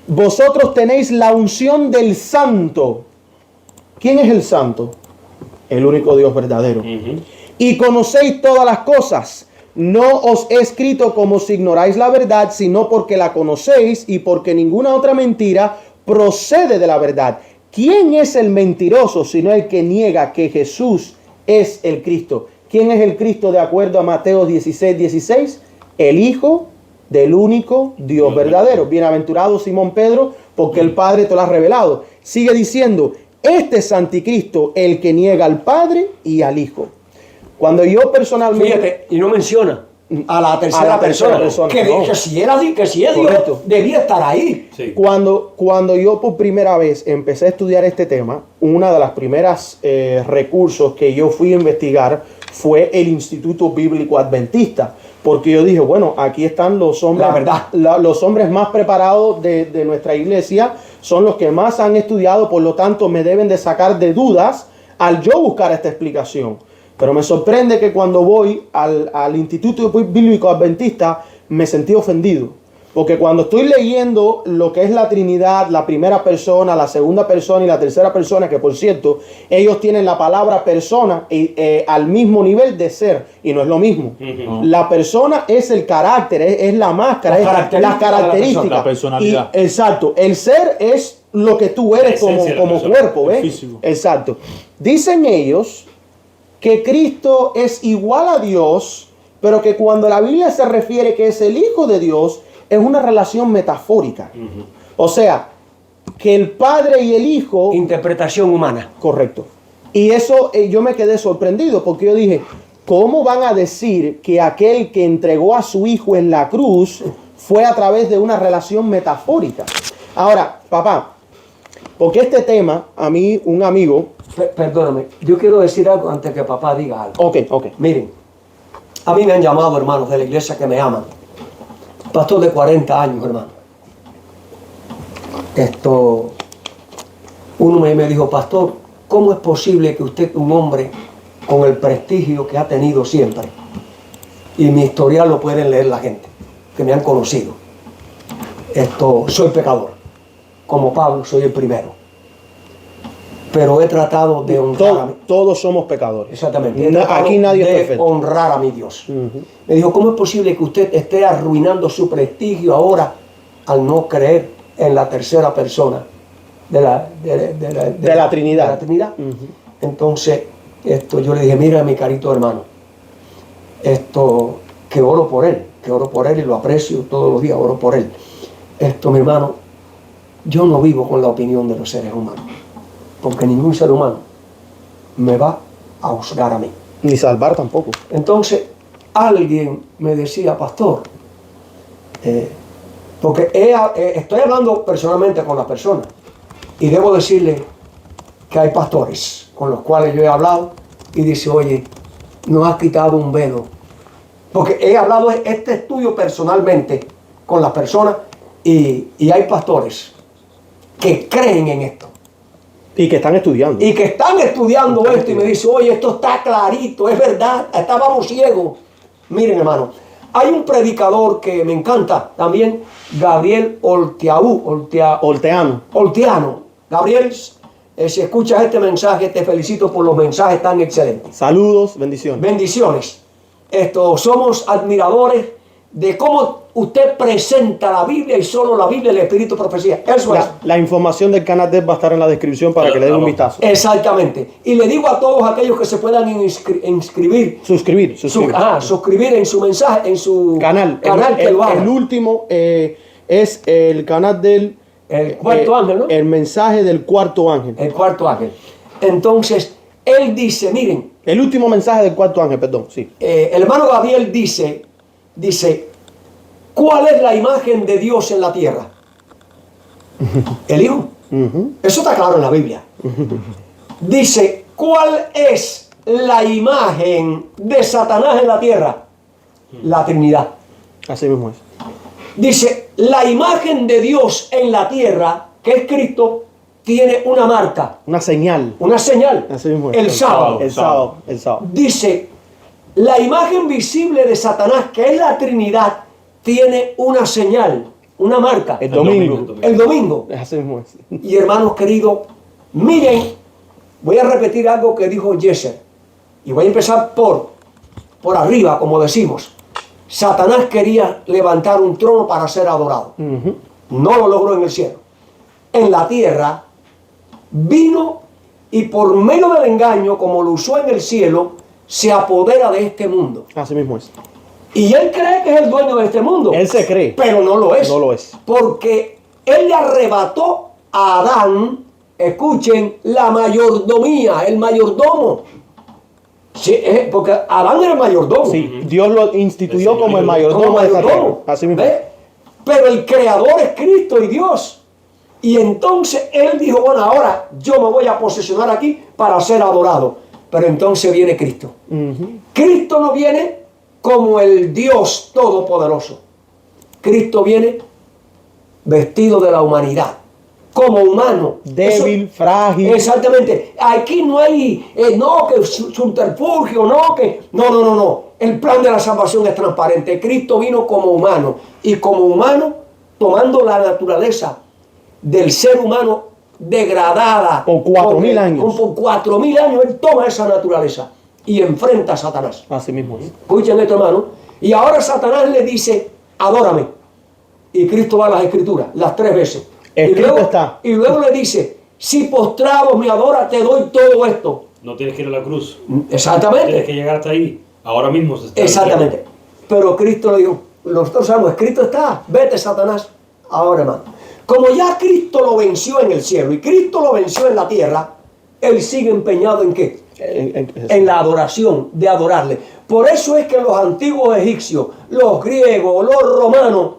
Speaker 1: vosotros tenéis la unción del Santo. ¿Quién es el Santo? El único Dios verdadero. Y conocéis todas las cosas. No os he escrito como si ignoráis la verdad, sino porque la conocéis y porque ninguna otra mentira procede de la verdad. ¿Quién es el mentiroso sino el que niega que Jesús es el Cristo? ¿Quién es el Cristo de acuerdo a Mateo 16:16? El Hijo del único Dios verdadero. Bienaventurado Simón Pedro, porque el Padre te lo ha revelado. Sigue diciendo, este es anticristo, el que niega al Padre y al Hijo. Cuando yo personalmente...
Speaker 2: Fíjate, y no menciona a la tercera persona. Que si es Dios, debía estar ahí.
Speaker 3: Sí.
Speaker 1: Cuando yo por primera vez empecé a estudiar este tema, una de las primeras recursos que yo fui a investigar fue el Instituto Bíblico Adventista. Porque yo dije, bueno, aquí están los hombres,
Speaker 2: La verdad.
Speaker 1: los hombres más preparados de nuestra iglesia, son los que más han estudiado, por lo tanto me deben de sacar de dudas al yo buscar esta explicación. Pero me sorprende que cuando voy al Instituto Bíblico Adventista me sentí ofendido. Porque cuando estoy leyendo lo que es la Trinidad, la primera persona, la segunda persona y la tercera persona, que por cierto, ellos tienen la palabra persona al mismo nivel de ser, y no es lo mismo. La persona es el carácter, es la máscara, las características.
Speaker 4: La personalidad.
Speaker 1: Y, exacto. El ser es lo que tú eres
Speaker 3: La esencia de la
Speaker 1: como
Speaker 3: persona.
Speaker 1: cuerpo, ¿ves?
Speaker 4: El físico.
Speaker 1: Exacto. Dicen ellos que Cristo es igual a Dios, pero que cuando la Biblia se refiere que es el Hijo de Dios, es una relación metafórica. O sea, que el Padre y el Hijo...
Speaker 2: Interpretación humana.
Speaker 1: Correcto. Y eso yo me quedé sorprendido porque yo dije, ¿cómo van a decir que aquel que entregó a su Hijo en la cruz fue a través de una relación metafórica? Ahora, papá, porque este tema, a mí un amigo...
Speaker 2: Perdóname, yo quiero decir algo antes que papá diga algo.
Speaker 1: Ok.
Speaker 2: Miren, a mí me han llamado hermanos de la iglesia que me aman. Pastor de 40 años, hermano. Uno me dijo, pastor, ¿cómo es posible que usted, un hombre con el prestigio que ha tenido siempre, y mi historial lo pueden leer la gente que me han conocido, soy pecador, como Pablo soy el primero, pero he tratado de honrar a mi...
Speaker 1: Todos somos pecadores.
Speaker 2: Exactamente. He
Speaker 1: No,
Speaker 2: tratado
Speaker 1: aquí nadie es
Speaker 2: de
Speaker 1: perfecto.
Speaker 2: honrar a mi Dios. Me dijo, ¿cómo es posible que usted esté arruinando su prestigio ahora al no creer en la tercera persona de la
Speaker 1: Trinidad?
Speaker 2: de la Trinidad? Entonces, yo le dije, mira mi carito hermano, que oro por él y lo aprecio todos los días, oro por él. Mi hermano, yo no vivo con la opinión de los seres humanos, porque ningún ser humano me va a juzgar a mí.
Speaker 1: Ni salvar tampoco.
Speaker 2: Entonces, alguien me decía, pastor, porque estoy hablando personalmente con la persona, y debo decirle que hay pastores con los cuales yo he hablado, y dice, oye, no has quitado un velo. Porque he hablado este estudio personalmente con las personas, y hay pastores que creen en esto.
Speaker 1: Y que están estudiando.
Speaker 2: Y que están estudiando esto y me dice, oye, esto está clarito, es verdad, estábamos ciegos. Miren, hermano, hay un predicador que me encanta también, Gabriel Olteano. Gabriel, si escuchas este mensaje, te felicito por los mensajes tan excelentes.
Speaker 1: Saludos, bendiciones.
Speaker 2: Bendiciones. Somos admiradores de cómo usted presenta la Biblia y solo la Biblia, el Espíritu, profecía. Eso es.
Speaker 1: La información del canal de él va a estar en la descripción para que le den un vistazo.
Speaker 2: Exactamente. Y le digo a todos aquellos que se puedan inscribir.
Speaker 1: Suscribir.
Speaker 2: Suscribir en su mensaje, en su
Speaker 1: Canal.
Speaker 2: que lo hagan.
Speaker 1: El último es el canal del...
Speaker 2: El cuarto ángel, ¿no?
Speaker 1: El mensaje del cuarto ángel.
Speaker 2: El cuarto ángel. Entonces, él dice, miren.
Speaker 1: El último mensaje del cuarto ángel, perdón, sí.
Speaker 2: El hermano Gabriel dice, ¿cuál es la imagen de Dios en la tierra? El Hijo. Eso está claro en la Biblia. Dice, ¿cuál es la imagen de Satanás en la tierra? La Trinidad.
Speaker 1: Así mismo es.
Speaker 2: Dice, la imagen de Dios en la tierra, que es Cristo, tiene una marca.
Speaker 1: Una señal.
Speaker 2: Una señal.
Speaker 1: Así mismo es.
Speaker 2: El sábado.
Speaker 1: El sábado.
Speaker 2: Dice, la imagen visible de Satanás, que es la Trinidad, tiene una señal, una marca.
Speaker 1: El domingo.
Speaker 2: El domingo.
Speaker 1: Así mismo es.
Speaker 2: Y hermanos queridos, miren, voy a repetir algo que dijo Jesser. Y voy a empezar por arriba, como decimos. Satanás quería levantar un trono para ser adorado. No lo logró en el cielo. En la tierra vino y por medio del engaño, como lo usó en el cielo, se apodera de este mundo.
Speaker 1: Así mismo es.
Speaker 2: Y él cree que es el dueño de este mundo.
Speaker 1: Él se cree.
Speaker 2: Pero no lo es.
Speaker 1: No lo es.
Speaker 2: Porque él le arrebató a Adán, escuchen, la mayordomía, el mayordomo. Sí, porque Adán era el mayordomo.
Speaker 1: Sí, Dios lo instituyó como el mayordomo de esa tierra. Así mismo.
Speaker 2: ¿Ve? Pero el creador es Cristo y Dios. Y entonces él dijo, bueno, ahora yo me voy a posesionar aquí para ser adorado. Pero entonces viene Cristo.
Speaker 1: Ujú.
Speaker 2: Cristo no viene como el Dios Todopoderoso. Cristo viene vestido de la humanidad, como humano.
Speaker 1: Débil, frágil.
Speaker 2: Exactamente. Aquí no hay, no, que subterfugio, no, que... No. El plan de la salvación es transparente. Cristo vino como humano. Y como humano, tomando la naturaleza del ser humano degradada.
Speaker 1: Por 4.000 años.
Speaker 2: Por 4.000 años, Él toma esa naturaleza y enfrenta a Satanás.
Speaker 1: Así mismo es.
Speaker 2: Escuchen esto, hermano. Y ahora Satanás le dice, adórame. Y Cristo va a las Escrituras, las 3 veces.
Speaker 1: Escrito está.
Speaker 2: Y luego le dice, si postrado me adora, te doy todo esto.
Speaker 3: No tienes que ir a la cruz. Tienes
Speaker 2: Exactamente.
Speaker 3: que llegar hasta ahí. Ahora mismo se está
Speaker 2: Exactamente. Pero Cristo le dijo, nosotros sabemos, escrito está, vete Satanás. Ahora, hermano, como ya Cristo lo venció en el cielo y Cristo lo venció en la tierra, Él sigue empeñado en ¿qué? En la adoración, de adorarle. Por eso es que los antiguos egipcios, los griegos, los romanos,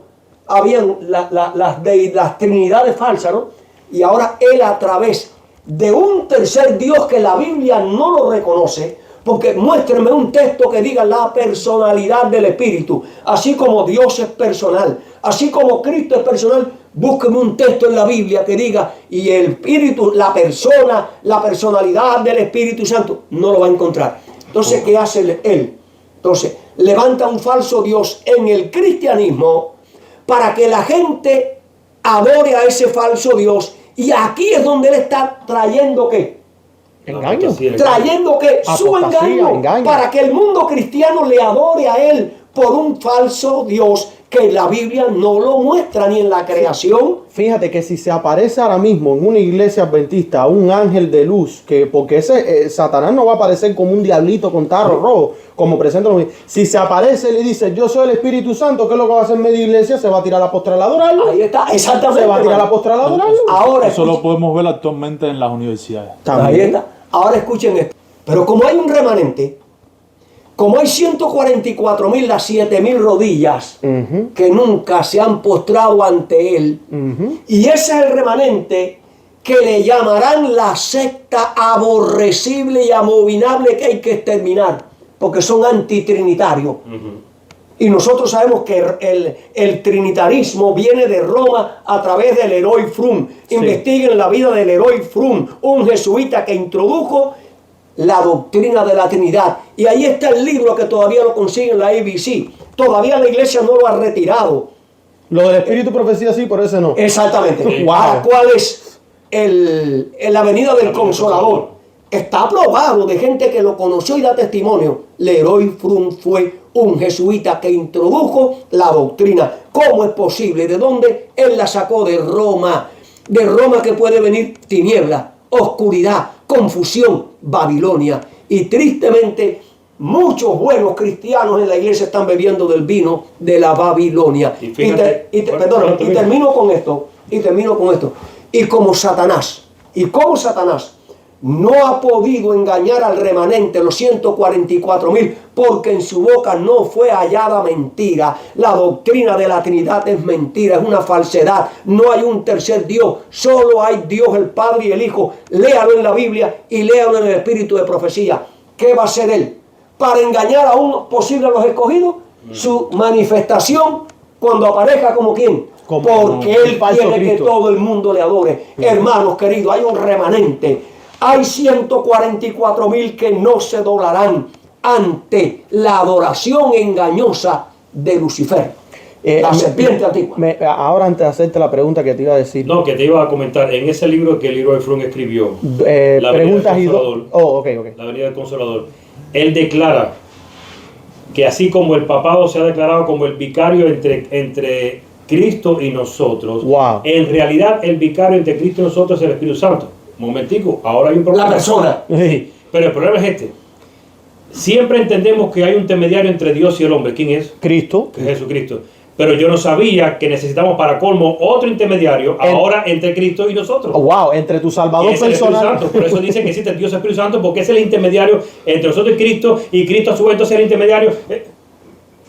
Speaker 2: habían las trinidades falsas, ¿no? Y ahora Él, a través de un tercer Dios que la Biblia no lo reconoce, porque muéstrenme un texto que diga la personalidad del Espíritu, así como Dios es personal, así como Cristo es personal. Búsqueme un texto en la Biblia que diga, y el Espíritu, la persona, la personalidad del Espíritu Santo, no lo va a encontrar. Entonces, ¿qué hace Él? Entonces, levanta un falso Dios en el cristianismo para que la gente adore a ese falso Dios. Y aquí es donde Él está trayendo ¿qué?
Speaker 1: Engaño.
Speaker 2: Trayendo que su
Speaker 1: Apostasía, engaño.
Speaker 2: para que el mundo cristiano le adore a Él por un falso Dios que la Biblia no lo muestra ni en la creación.
Speaker 1: Fíjate que si se aparece ahora mismo en una iglesia adventista un ángel de luz, que porque ese Satanás no va a aparecer como un diablito con tarro rojo, como presenta los... Si se aparece y le dice, yo soy el Espíritu Santo, ¿qué es lo que va a hacer en media iglesia? Se va a tirar a la postral a adorarlo.
Speaker 2: Ahí está, exactamente.
Speaker 1: Se va a tirar a la
Speaker 2: hermano.
Speaker 1: postral a adorarlo.
Speaker 2: Ahora
Speaker 4: Eso lo
Speaker 2: escuchen,
Speaker 4: podemos ver actualmente en las universidades.
Speaker 2: ahí
Speaker 1: También.
Speaker 2: está. Ahora escuchen esto. Pero como hay un remanente, como hay 144.000, las 7.000 rodillas
Speaker 1: Ujú,
Speaker 2: que nunca se han postrado ante Él,
Speaker 1: ujú.
Speaker 2: y ese es el remanente que le llamarán la secta aborrecible y abominable que hay que exterminar, porque son antitrinitarios. Y nosotros sabemos que el trinitarismo viene de Roma a través del Leroy Frum.
Speaker 1: Sí.
Speaker 2: Investiguen la vida del Leroy Frum, un jesuita que introdujo la doctrina de la Trinidad. Y ahí está el libro que todavía lo consigue en la ABC. Todavía la iglesia no lo ha retirado.
Speaker 1: Lo del Espíritu Profecía sí, pero ese no.
Speaker 2: Exactamente.
Speaker 1: Wow.
Speaker 2: Ahora, ¿cuál es la venida del Consolador? Está aprobado de gente que lo conoció y da testimonio. Leroy Frum fue un jesuita que introdujo la doctrina. ¿Cómo es posible? ¿De dónde? Él la sacó de Roma. De Roma que puede venir tiniebla, oscuridad, confusión, Babilonia. Y tristemente muchos buenos cristianos en la iglesia están bebiendo del vino de la Babilonia.
Speaker 3: Y fíjate,
Speaker 2: Perdón, y termino con esto. Y como Satanás no ha podido engañar al remanente, los 144.000, porque en su boca no fue hallada mentira. La doctrina de la Trinidad es mentira, es una falsedad. No hay un tercer Dios, solo hay Dios el Padre y el Hijo. Léalo en la Biblia y léalo en el Espíritu de Profecía. ¿Qué va a hacer Él? Para engañar a un posible a los escogidos, su manifestación cuando aparezca como quién. Porque Él quiere que todo el mundo le adore. Hermanos queridos, hay un remanente. Hay 144.000 que no se doblarán ante la adoración engañosa de Lucifer, la serpiente antigua.
Speaker 1: Ahora, antes de hacerte la pregunta que te iba a decir.
Speaker 3: No, que te iba a comentar, en ese libro que Leroy Frum escribió, La
Speaker 1: preguntas
Speaker 3: Venida
Speaker 1: y
Speaker 3: del Consolador,
Speaker 1: ok.
Speaker 3: La Venida del Consolador, él declara que así como el papado se ha declarado como el vicario entre Cristo y nosotros,
Speaker 1: Wow.
Speaker 3: en realidad el vicario entre Cristo y nosotros es el Espíritu Santo. Momentico, ahora hay un problema.
Speaker 2: La persona.
Speaker 1: Sí.
Speaker 3: Pero el problema es este. Siempre entendemos que hay un intermediario entre Dios y el hombre. ¿Quién es?
Speaker 1: Cristo.
Speaker 3: Que es Jesucristo. Pero yo no sabía que necesitamos para colmo otro intermediario ahora entre Cristo y nosotros.
Speaker 1: Wow, entre tu Salvador
Speaker 3: Que es el Espíritu
Speaker 1: personal.
Speaker 3: Santo. Por eso dice que existe el Dios Espíritu Santo, porque es el intermediario entre nosotros y Cristo a su vez entonces es el intermediario.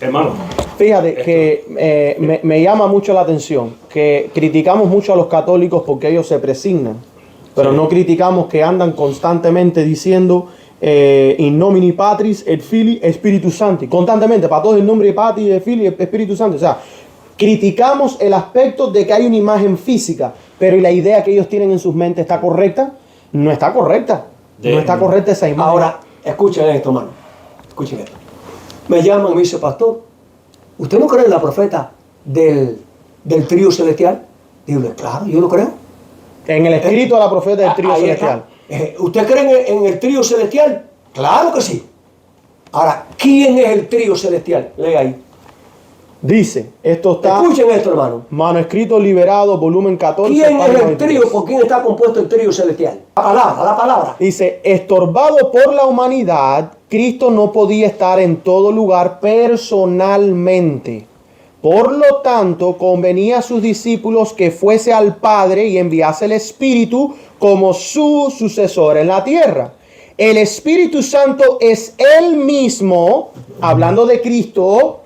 Speaker 3: Hermano.
Speaker 1: Fíjate que me llama mucho la atención que criticamos mucho a los católicos porque ellos se presignan, pero
Speaker 3: Sí.
Speaker 1: no criticamos que andan constantemente diciendo in nomine Patris et Filii et Spiritus Sancti. Constantemente, para todos el nombre de Patris, de Filii et Espíritu Santo. O sea, criticamos el aspecto de que hay una imagen física, pero ¿y la idea que ellos tienen en sus mentes está correcta? No está correcta. No está correcta esa imagen.
Speaker 2: Ahora, escuchen esto, hermano. Escuchen esto. Me llaman y me dice, pastor, ¿usted no cree en la profeta del trío celestial? Digo, claro, yo lo creo.
Speaker 1: En el espíritu de la profeta del trío
Speaker 2: Ahí
Speaker 1: celestial.
Speaker 2: está. ¿Usted cree en el trío celestial? Claro que sí. Ahora, ¿quién es el trío celestial? Lee ahí.
Speaker 1: Dice, esto está
Speaker 2: Escuchen esto, hermano.
Speaker 1: manuscrito liberado, volumen 14.
Speaker 2: ¿Quién es
Speaker 1: página
Speaker 2: el
Speaker 1: 23.
Speaker 2: trío? ¿Por quién está compuesto el trío celestial? La palabra.
Speaker 1: Dice, estorbado por la humanidad, Cristo no podía estar en todo lugar personalmente. Por lo tanto, convenía a sus discípulos que fuese al Padre y enviase el Espíritu como su sucesor en la tierra. El Espíritu Santo es él mismo, hablando de Cristo,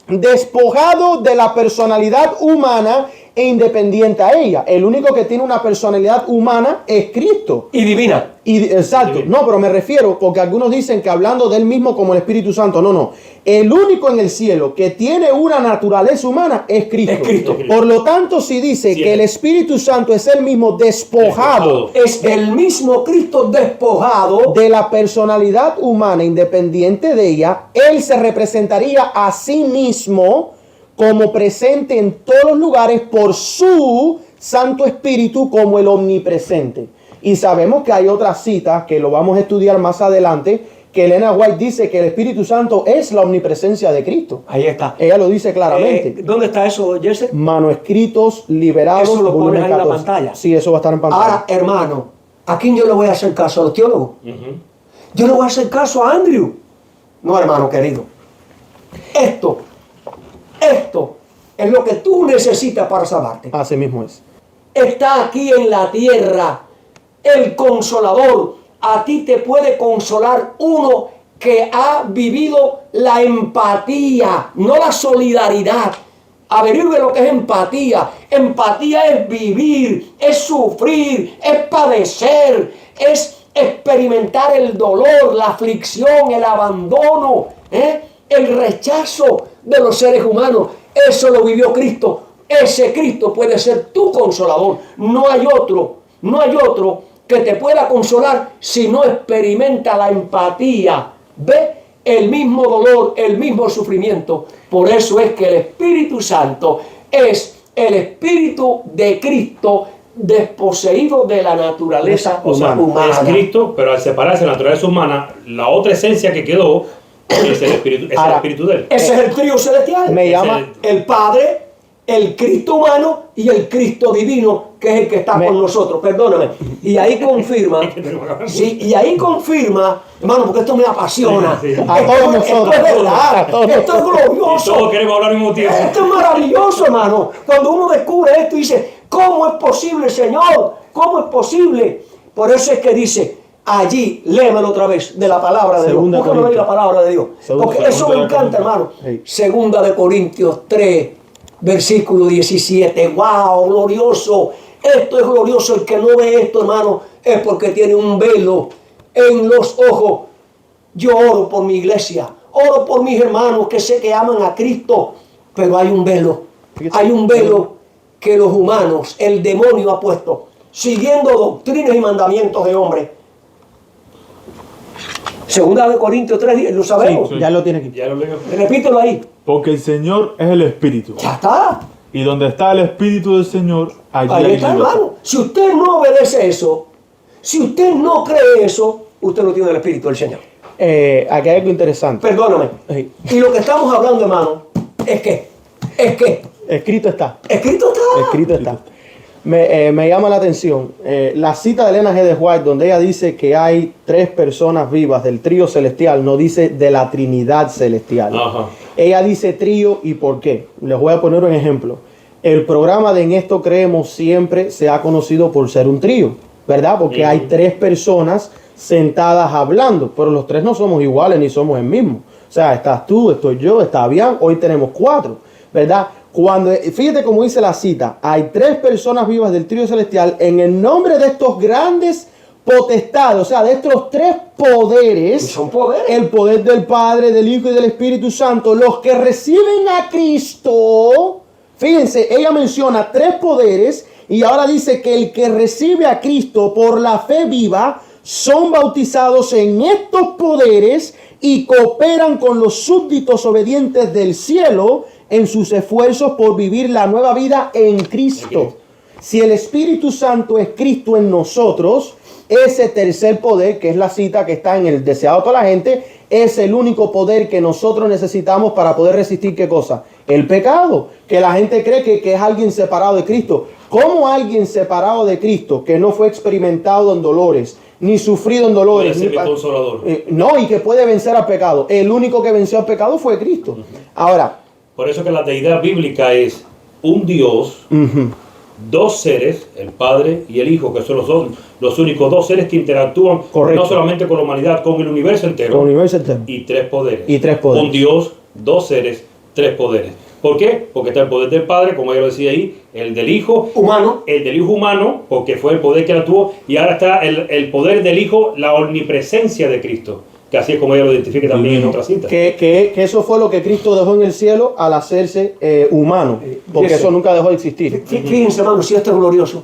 Speaker 1: despojado de la personalidad humana e independiente a ella. El único que tiene una personalidad humana es Cristo.
Speaker 2: Y divina.
Speaker 1: Exacto. No, pero me refiero, porque algunos dicen que hablando de él mismo como el Espíritu Santo. No. El único en el cielo que tiene una naturaleza humana es Cristo.
Speaker 2: Es Cristo.
Speaker 1: Por lo tanto, si dice
Speaker 3: Sí,
Speaker 1: que el Espíritu Santo es él mismo despojado
Speaker 2: Es el mismo Cristo despojado.
Speaker 1: de la personalidad humana independiente de ella, él se representaría a sí mismo como presente en todos los lugares por su Santo Espíritu como el omnipresente. Y sabemos que hay otras citas que lo vamos a estudiar más adelante, que Elena White dice que el Espíritu Santo es la omnipresencia de Cristo.
Speaker 2: Ahí está.
Speaker 1: Ella lo dice claramente.
Speaker 2: ¿Dónde está eso, Jesse?
Speaker 1: Manuscritos liberados.
Speaker 2: Eso lo
Speaker 1: volumen
Speaker 2: pones ahí en la
Speaker 1: 14.
Speaker 2: pantalla.
Speaker 1: Sí, eso va a estar en pantalla.
Speaker 2: Ahora, hermano, ¿a quién yo le voy a hacer caso? ¿A los teólogos? Yo le voy a hacer caso a Andrew. No, hermano querido. Esto es lo que tú necesitas para salvarte.
Speaker 1: Así mismo es.
Speaker 2: Está aquí en la tierra el consolador. A ti te puede consolar uno que ha vivido la empatía, no la solidaridad. Averigüe lo que es empatía. Empatía es vivir, es sufrir, es padecer, es experimentar el dolor, la aflicción, el abandono, el rechazo de los seres humanos. Eso lo vivió Cristo. Ese Cristo puede ser tu consolador. No hay otro que te pueda consolar si no experimenta la empatía. ¿Ve? El mismo dolor, el mismo sufrimiento. Por eso es que el Espíritu Santo es el Espíritu de Cristo desposeído de la naturaleza
Speaker 3: O sea,
Speaker 2: humana.
Speaker 3: es Cristo, pero al separarse de la naturaleza humana, la otra esencia que quedó es el espíritu, es
Speaker 1: Ahora,
Speaker 3: el espíritu de él.
Speaker 2: Ese es el trío celestial.
Speaker 1: Me
Speaker 3: Es
Speaker 1: llama...
Speaker 2: El Padre, el Cristo humano y el Cristo divino, que es el que está con nosotros. Perdóname. Y ahí confirma, sí, y ahí confirma, hermano, porque esto me apasiona.
Speaker 3: Sí, sí.
Speaker 1: A todos nosotros.
Speaker 2: Esto es verdad.
Speaker 1: A todos
Speaker 2: Esto es
Speaker 3: Y
Speaker 2: glorioso.
Speaker 3: todos queremos hablar al mismo tiempo.
Speaker 2: Esto es maravilloso, hermano. Cuando uno descubre esto y dice, ¿cómo es posible, Señor? ¿Cómo es posible? Por eso es que dice, allí, léemelo otra vez, de la palabra de Dios.
Speaker 1: Segunda
Speaker 2: Búscalo ahí,
Speaker 1: Corintios.
Speaker 2: la palabra de Dios. Porque eso me encanta, hermano.
Speaker 1: Sí.
Speaker 2: Segunda de Corintios 3, versículo 17. ¡Wow! Glorioso. Esto es glorioso. El que no ve esto, hermano, es porque tiene un velo en los ojos. Yo oro por mi iglesia. Oro por mis hermanos que sé que aman a Cristo. Pero hay un velo. Hay un velo que los humanos, el demonio ha puesto, siguiendo doctrinas y mandamientos de hombres. Segunda de Corintios 3, lo sabemos.
Speaker 1: Sí, ya lo tiene aquí.
Speaker 3: Ya lo leo.
Speaker 2: Repítelo ahí.
Speaker 4: Porque el Señor es el Espíritu.
Speaker 2: Ya está.
Speaker 4: Y donde está el Espíritu del Señor, allí
Speaker 2: Ahí
Speaker 4: hay
Speaker 2: está,
Speaker 4: libertad.
Speaker 2: hermano. Si usted no obedece eso, si usted no cree eso, usted no tiene el Espíritu del Señor.
Speaker 1: Aquí hay algo interesante.
Speaker 2: Perdóname.
Speaker 1: Sí.
Speaker 2: Y lo que estamos hablando, hermano, es que
Speaker 1: Escrito está.
Speaker 2: escrito está.
Speaker 1: Escrito está. Me llama la atención la cita de Elena G. de White, donde ella dice que hay 3 personas vivas del trío celestial, no dice de la Trinidad celestial.
Speaker 3: Ajá.
Speaker 1: Ella dice trío, ¿y por qué? Les voy a poner un ejemplo. El programa de En Esto Creemos siempre se ha conocido por ser un trío, ¿verdad? Porque hay 3 personas sentadas hablando, pero los 3 no somos iguales ni somos el mismo. O sea, estás tú, estoy yo, está bien, hoy tenemos 4, ¿verdad? Cuando, fíjate cómo dice la cita, hay 3 personas vivas del trío celestial en el nombre de estos grandes potestades, o sea, de estos tres poderes,
Speaker 2: Son poderes.
Speaker 1: el poder del Padre, del Hijo y del Espíritu Santo, los que reciben a Cristo, fíjense, ella menciona tres poderes y ahora dice que el que recibe a Cristo por la fe viva son bautizados en estos poderes y cooperan con los súbditos obedientes del cielo en sus esfuerzos por vivir la nueva vida en Cristo. Si el Espíritu Santo es Cristo en nosotros, ese tercer poder, que es la cita que está en el deseado de toda la gente, es el único poder que nosotros necesitamos para poder resistir, ¿qué cosa? El pecado, que la gente cree que es alguien separado de Cristo. ¿Cómo alguien separado de Cristo, que no fue experimentado en dolores, ni sufrido en dolores,
Speaker 3: Puede ser mi consolador.
Speaker 1: no, y que puede vencer al pecado? El único que venció al pecado fue Cristo. Ahora,
Speaker 3: Por eso que la deidad bíblica es un Dios, dos seres, el Padre y el Hijo, que son los únicos dos seres que interactúan
Speaker 1: Correcto.
Speaker 3: no solamente con la humanidad, con el universo entero.
Speaker 1: con el universo eterno.
Speaker 3: Y tres poderes.
Speaker 1: Y tres poderes.
Speaker 3: Un Dios, dos seres, tres poderes. ¿Por qué? Porque está el poder del Padre, como ella lo decía ahí, el del Hijo
Speaker 2: Humano.
Speaker 3: el del Hijo humano, porque fue el poder que la tuvo, y ahora está el poder del Hijo, la omnipresencia de Cristo, que así es como ella lo identifica también en otra cita.
Speaker 1: Que eso fue lo que Cristo dejó en el cielo al hacerse humano, porque
Speaker 2: Eso.
Speaker 1: eso nunca dejó de existir.
Speaker 2: Fíjense, hermano, si esto es glorioso.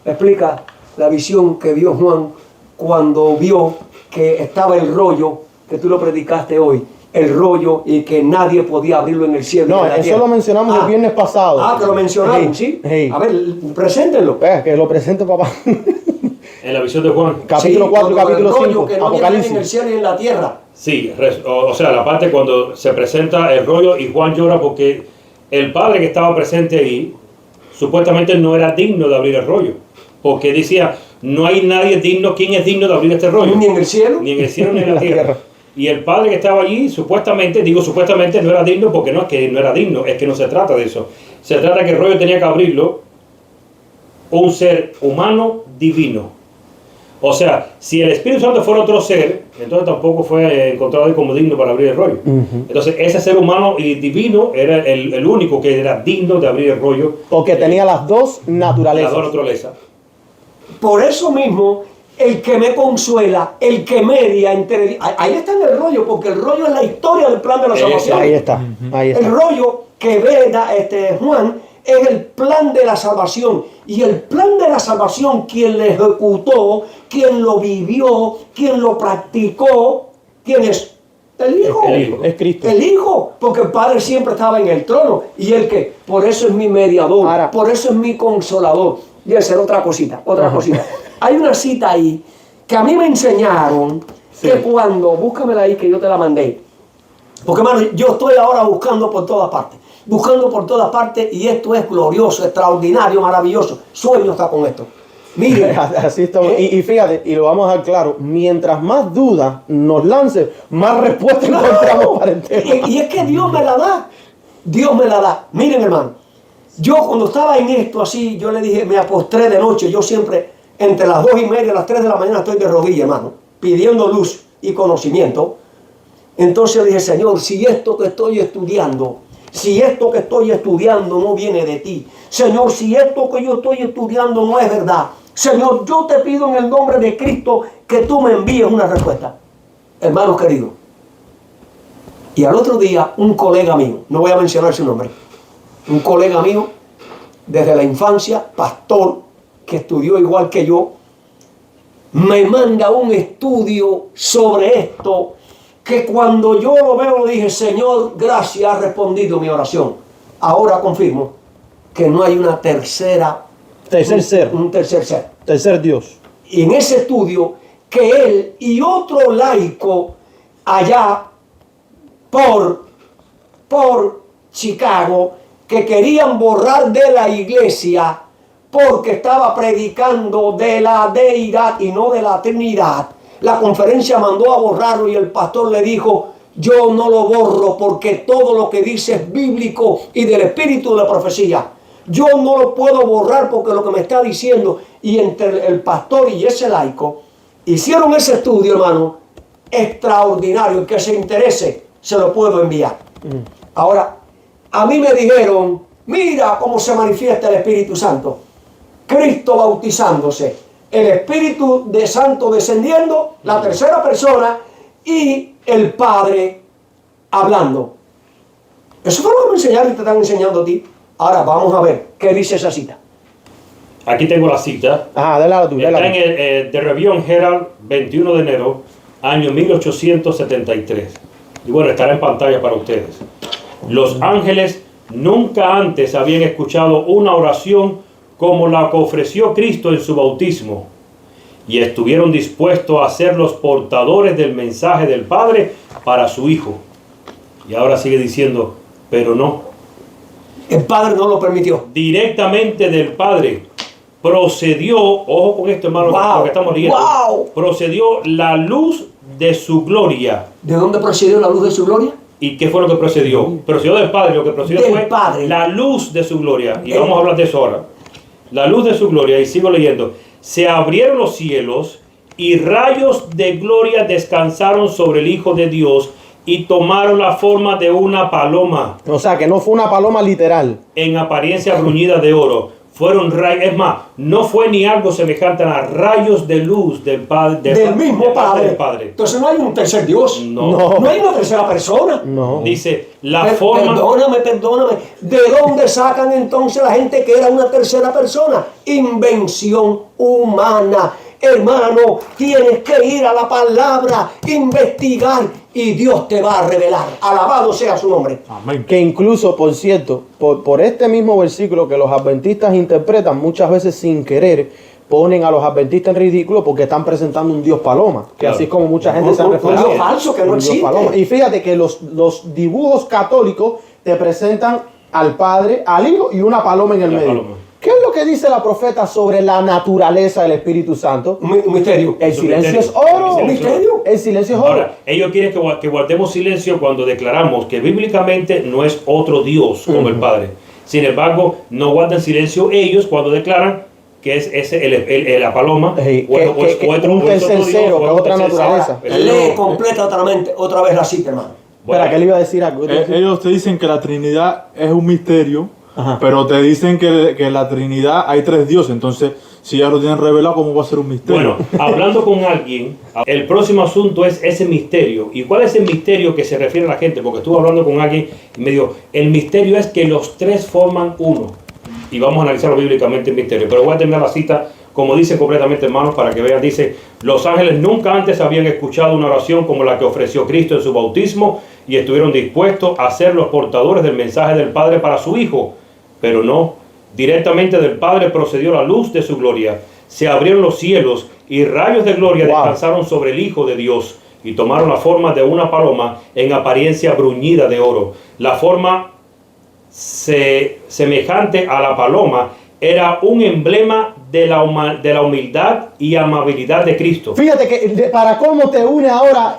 Speaker 2: Explica la visión que vio Juan cuando vio que estaba el rollo que tú lo predicaste hoy. El rollo y que nadie podía abrirlo en el cielo.
Speaker 1: No,
Speaker 2: y en la
Speaker 1: eso
Speaker 2: tierra.
Speaker 1: lo mencionamos el viernes pasado.
Speaker 2: Que lo mencionamos,
Speaker 1: Hey,
Speaker 2: ¿sí?
Speaker 1: hey.
Speaker 2: A ver, preséntenlo.
Speaker 1: Que lo presente, papá.
Speaker 3: En la visión de Juan,
Speaker 1: Capítulo 4 y
Speaker 2: cuando el
Speaker 1: capítulo
Speaker 2: rollo
Speaker 1: 5,
Speaker 2: que no viene en el
Speaker 1: Apocalipsis.
Speaker 2: cielo y en la tierra.
Speaker 3: sí, o sea, la parte cuando se presenta el rollo y Juan llora porque el Padre que estaba presente ahí, supuestamente no era digno de abrir el rollo, porque decía, no hay nadie digno, ¿quién es digno de abrir este rollo?
Speaker 2: Ni en el cielo.
Speaker 3: Ni en el cielo ni en
Speaker 1: En
Speaker 3: la
Speaker 1: la
Speaker 3: tierra.
Speaker 1: tierra.
Speaker 3: Y el Padre que estaba allí, supuestamente, digo supuestamente, no era digno porque no es que no era digno, es que no se trata de eso. Se trata que el rollo tenía que abrirlo un ser humano divino. O sea, si el Espíritu Santo fuera otro ser, entonces tampoco fue encontrado como digno para abrir el rollo. Entonces, ese ser humano y divino era el único que era digno de abrir el rollo.
Speaker 1: Porque tenía las dos
Speaker 3: La
Speaker 1: naturalezas.
Speaker 3: naturaleza.
Speaker 2: Por eso mismo, el que me consuela, el que media entre... Ahí está en el rollo, porque el rollo es la historia del plan de la salvación.
Speaker 1: Ahí está, ahí
Speaker 2: El
Speaker 1: está.
Speaker 2: rollo que ve Juan es el plan de la salvación. Y el plan de la salvación, quien lo ejecutó, quien lo vivió, quien lo practicó, ¿quién es? El Hijo.
Speaker 1: El Hijo, es Cristo.
Speaker 2: El Hijo, porque el Padre siempre estaba en el trono. Y el que, por eso es mi mediador,
Speaker 1: Ahora-
Speaker 2: por eso es mi consolador. Y esa era otra cosita, otra cosita. Hay una cita ahí que a mí me enseñaron que cuando, búscamela ahí que yo te la mandé. Porque hermano, yo estoy ahora buscando por todas partes. Buscando por todas partes y esto es glorioso, extraordinario, maravilloso. Sueño está con esto. Miren,
Speaker 1: Así estamos. Y fíjate, y lo vamos a dejar claro, mientras más dudas nos lance, más respuestas
Speaker 2: claro.
Speaker 1: encontramos para el tema.
Speaker 2: Y es que Dios me la da. Dios me la da. Miren, hermano, yo cuando estaba en esto así, yo le dije, me apostré de noche. Yo siempre, entre las 2:30 y las 3 de la mañana, estoy de rodillas, hermano, pidiendo luz y conocimiento. Entonces le dije, Señor, si esto que estoy estudiando no viene de ti, Señor, si esto que yo estoy estudiando no es verdad, Señor, yo te pido en el nombre de Cristo que tú me envíes una respuesta. Hermanos queridos, y al otro día un colega mío, no voy a mencionar su nombre, un colega mío desde la infancia, pastor, que estudió igual que yo, me manda un estudio sobre esto, que cuando yo lo veo le dije, Señor, gracias, has respondido mi oración. Ahora confirmo que no hay una tercera,
Speaker 1: Tercer ser,
Speaker 2: un tercer ser.
Speaker 1: tercer Dios.
Speaker 2: Y en ese estudio, que él y otro laico allá por Chicago, que querían borrar de la iglesia porque estaba predicando de la deidad y no de la Trinidad. La conferencia mandó a borrarlo y el pastor le dijo, yo no lo borro porque todo lo que dice es bíblico y del espíritu de la profecía. Yo no lo puedo borrar porque lo que me está diciendo. Y entre el pastor y ese laico hicieron ese estudio, hermano, extraordinario. El que se interese se lo puedo enviar. Ahora, a mí me dijeron, mira cómo se manifiesta el Espíritu Santo. Cristo bautizándose, el Espíritu de Santo descendiendo, la tercera persona, y el Padre hablando. Eso fue lo que me enseñaron y te están enseñando a ti. Ahora vamos a ver qué dice esa cita.
Speaker 3: Aquí tengo la cita.
Speaker 1: Ajá, dale la tuya.
Speaker 3: Está en el The Review and Herald, 21 de enero, año 1873. Y bueno, estará en pantalla para ustedes. Los ángeles nunca antes habían escuchado una oración como la que ofreció Cristo en su bautismo, y estuvieron dispuestos a ser los portadores del mensaje del Padre para su Hijo. Y ahora sigue diciendo, pero no.
Speaker 2: El Padre no lo permitió.
Speaker 3: Directamente del Padre procedió, ojo con esto, hermano,
Speaker 2: Wow,
Speaker 3: lo que estamos leyendo,
Speaker 2: wow.
Speaker 3: procedió la luz de su gloria.
Speaker 2: ¿De dónde procedió la luz de su gloria?
Speaker 3: ¿Y qué fue lo que procedió? Procedió del Padre, lo que procedió
Speaker 2: Del
Speaker 3: fue
Speaker 2: Padre.
Speaker 3: la luz de su gloria. Y vamos a hablar de eso ahora. La luz de su gloria, y sigo leyendo. Se abrieron los cielos y rayos de gloria descansaron sobre el Hijo de Dios y tomaron la forma de una paloma
Speaker 1: O sea, que no fue una paloma literal.
Speaker 3: en apariencia bruñida de oro. Fueron rayos, es más, no fue ni algo semejante a rayos de luz del Padre,
Speaker 2: Del mismo
Speaker 3: de parte
Speaker 2: Padre.
Speaker 3: del Padre.
Speaker 2: Entonces no hay un tercer Dios.
Speaker 3: No.
Speaker 2: No hay una tercera persona.
Speaker 1: No.
Speaker 3: Dice, la forma...
Speaker 2: Perdóname. ¿De dónde sacan entonces la gente que era una tercera persona? Invención humana. Hermano, tienes que ir a la palabra, investigar y Dios te va a revelar. Alabado sea su nombre.
Speaker 4: Amén.
Speaker 1: Que incluso, por cierto, por este mismo versículo que los adventistas interpretan muchas veces sin querer, ponen a los adventistas en ridículo porque están presentando un Dios paloma. Que
Speaker 3: Claro.
Speaker 1: así es como mucha gente se ha
Speaker 2: Un
Speaker 1: referido.
Speaker 2: Dios falso que no
Speaker 1: Un Dios
Speaker 2: existe.
Speaker 1: paloma. Y fíjate que los dibujos católicos te presentan al Padre, al Hijo y una paloma en el
Speaker 3: La
Speaker 1: medio.
Speaker 3: paloma.
Speaker 1: ¿Qué es lo que dice la profeta sobre la naturaleza del Espíritu Santo?
Speaker 2: Un misterio.
Speaker 1: El
Speaker 3: Es un
Speaker 1: silencio es
Speaker 3: misterio.
Speaker 1: oro.
Speaker 3: El
Speaker 2: misterio.
Speaker 1: El silencio es oro.
Speaker 3: Ahora, ellos quieren que guardemos silencio cuando declaramos que bíblicamente no es otro Dios como el Padre. Sin embargo, no guardan silencio ellos cuando declaran que es ese la paloma
Speaker 1: Sí,
Speaker 3: o es
Speaker 1: que
Speaker 3: otro,
Speaker 1: un
Speaker 3: o es otro
Speaker 1: tercer
Speaker 3: Dios,
Speaker 1: cero,
Speaker 3: o
Speaker 1: que
Speaker 3: es un
Speaker 1: otra
Speaker 3: tercer cero.
Speaker 1: naturaleza.
Speaker 3: Pero
Speaker 2: Lee
Speaker 3: no.
Speaker 2: completamente otra vez la cita, hermano.
Speaker 1: Espera, que le iba a decir algo.
Speaker 4: Ellos te dicen que la Trinidad es un misterio,
Speaker 1: Ajá.
Speaker 4: pero te dicen que en la Trinidad hay tres dioses. Entonces, si ya lo tienen revelado, ¿cómo va a ser un misterio?
Speaker 3: Bueno, hablando con alguien, el próximo asunto es ese misterio. ¿Y cuál es el misterio que se refiere a la gente? Porque estuve hablando con alguien y me dijo, el misterio es que los tres forman uno. Y vamos a analizarlo bíblicamente el misterio. Pero voy a terminar la cita, como dice completamente, hermanos, para que vean. Dice, los ángeles nunca antes habían escuchado una oración como la que ofreció Cristo en su bautismo y estuvieron dispuestos a ser los portadores del mensaje del Padre para su Hijo. Pero no, directamente del Padre procedió la luz de su gloria. Se abrieron los cielos y rayos de gloria
Speaker 1: Wow.
Speaker 3: descansaron sobre el Hijo de Dios y tomaron la forma de una paloma en apariencia bruñida de oro. La forma semejante a la paloma era un emblema de la humildad y amabilidad de Cristo.
Speaker 1: Fíjate que para cómo te une ahora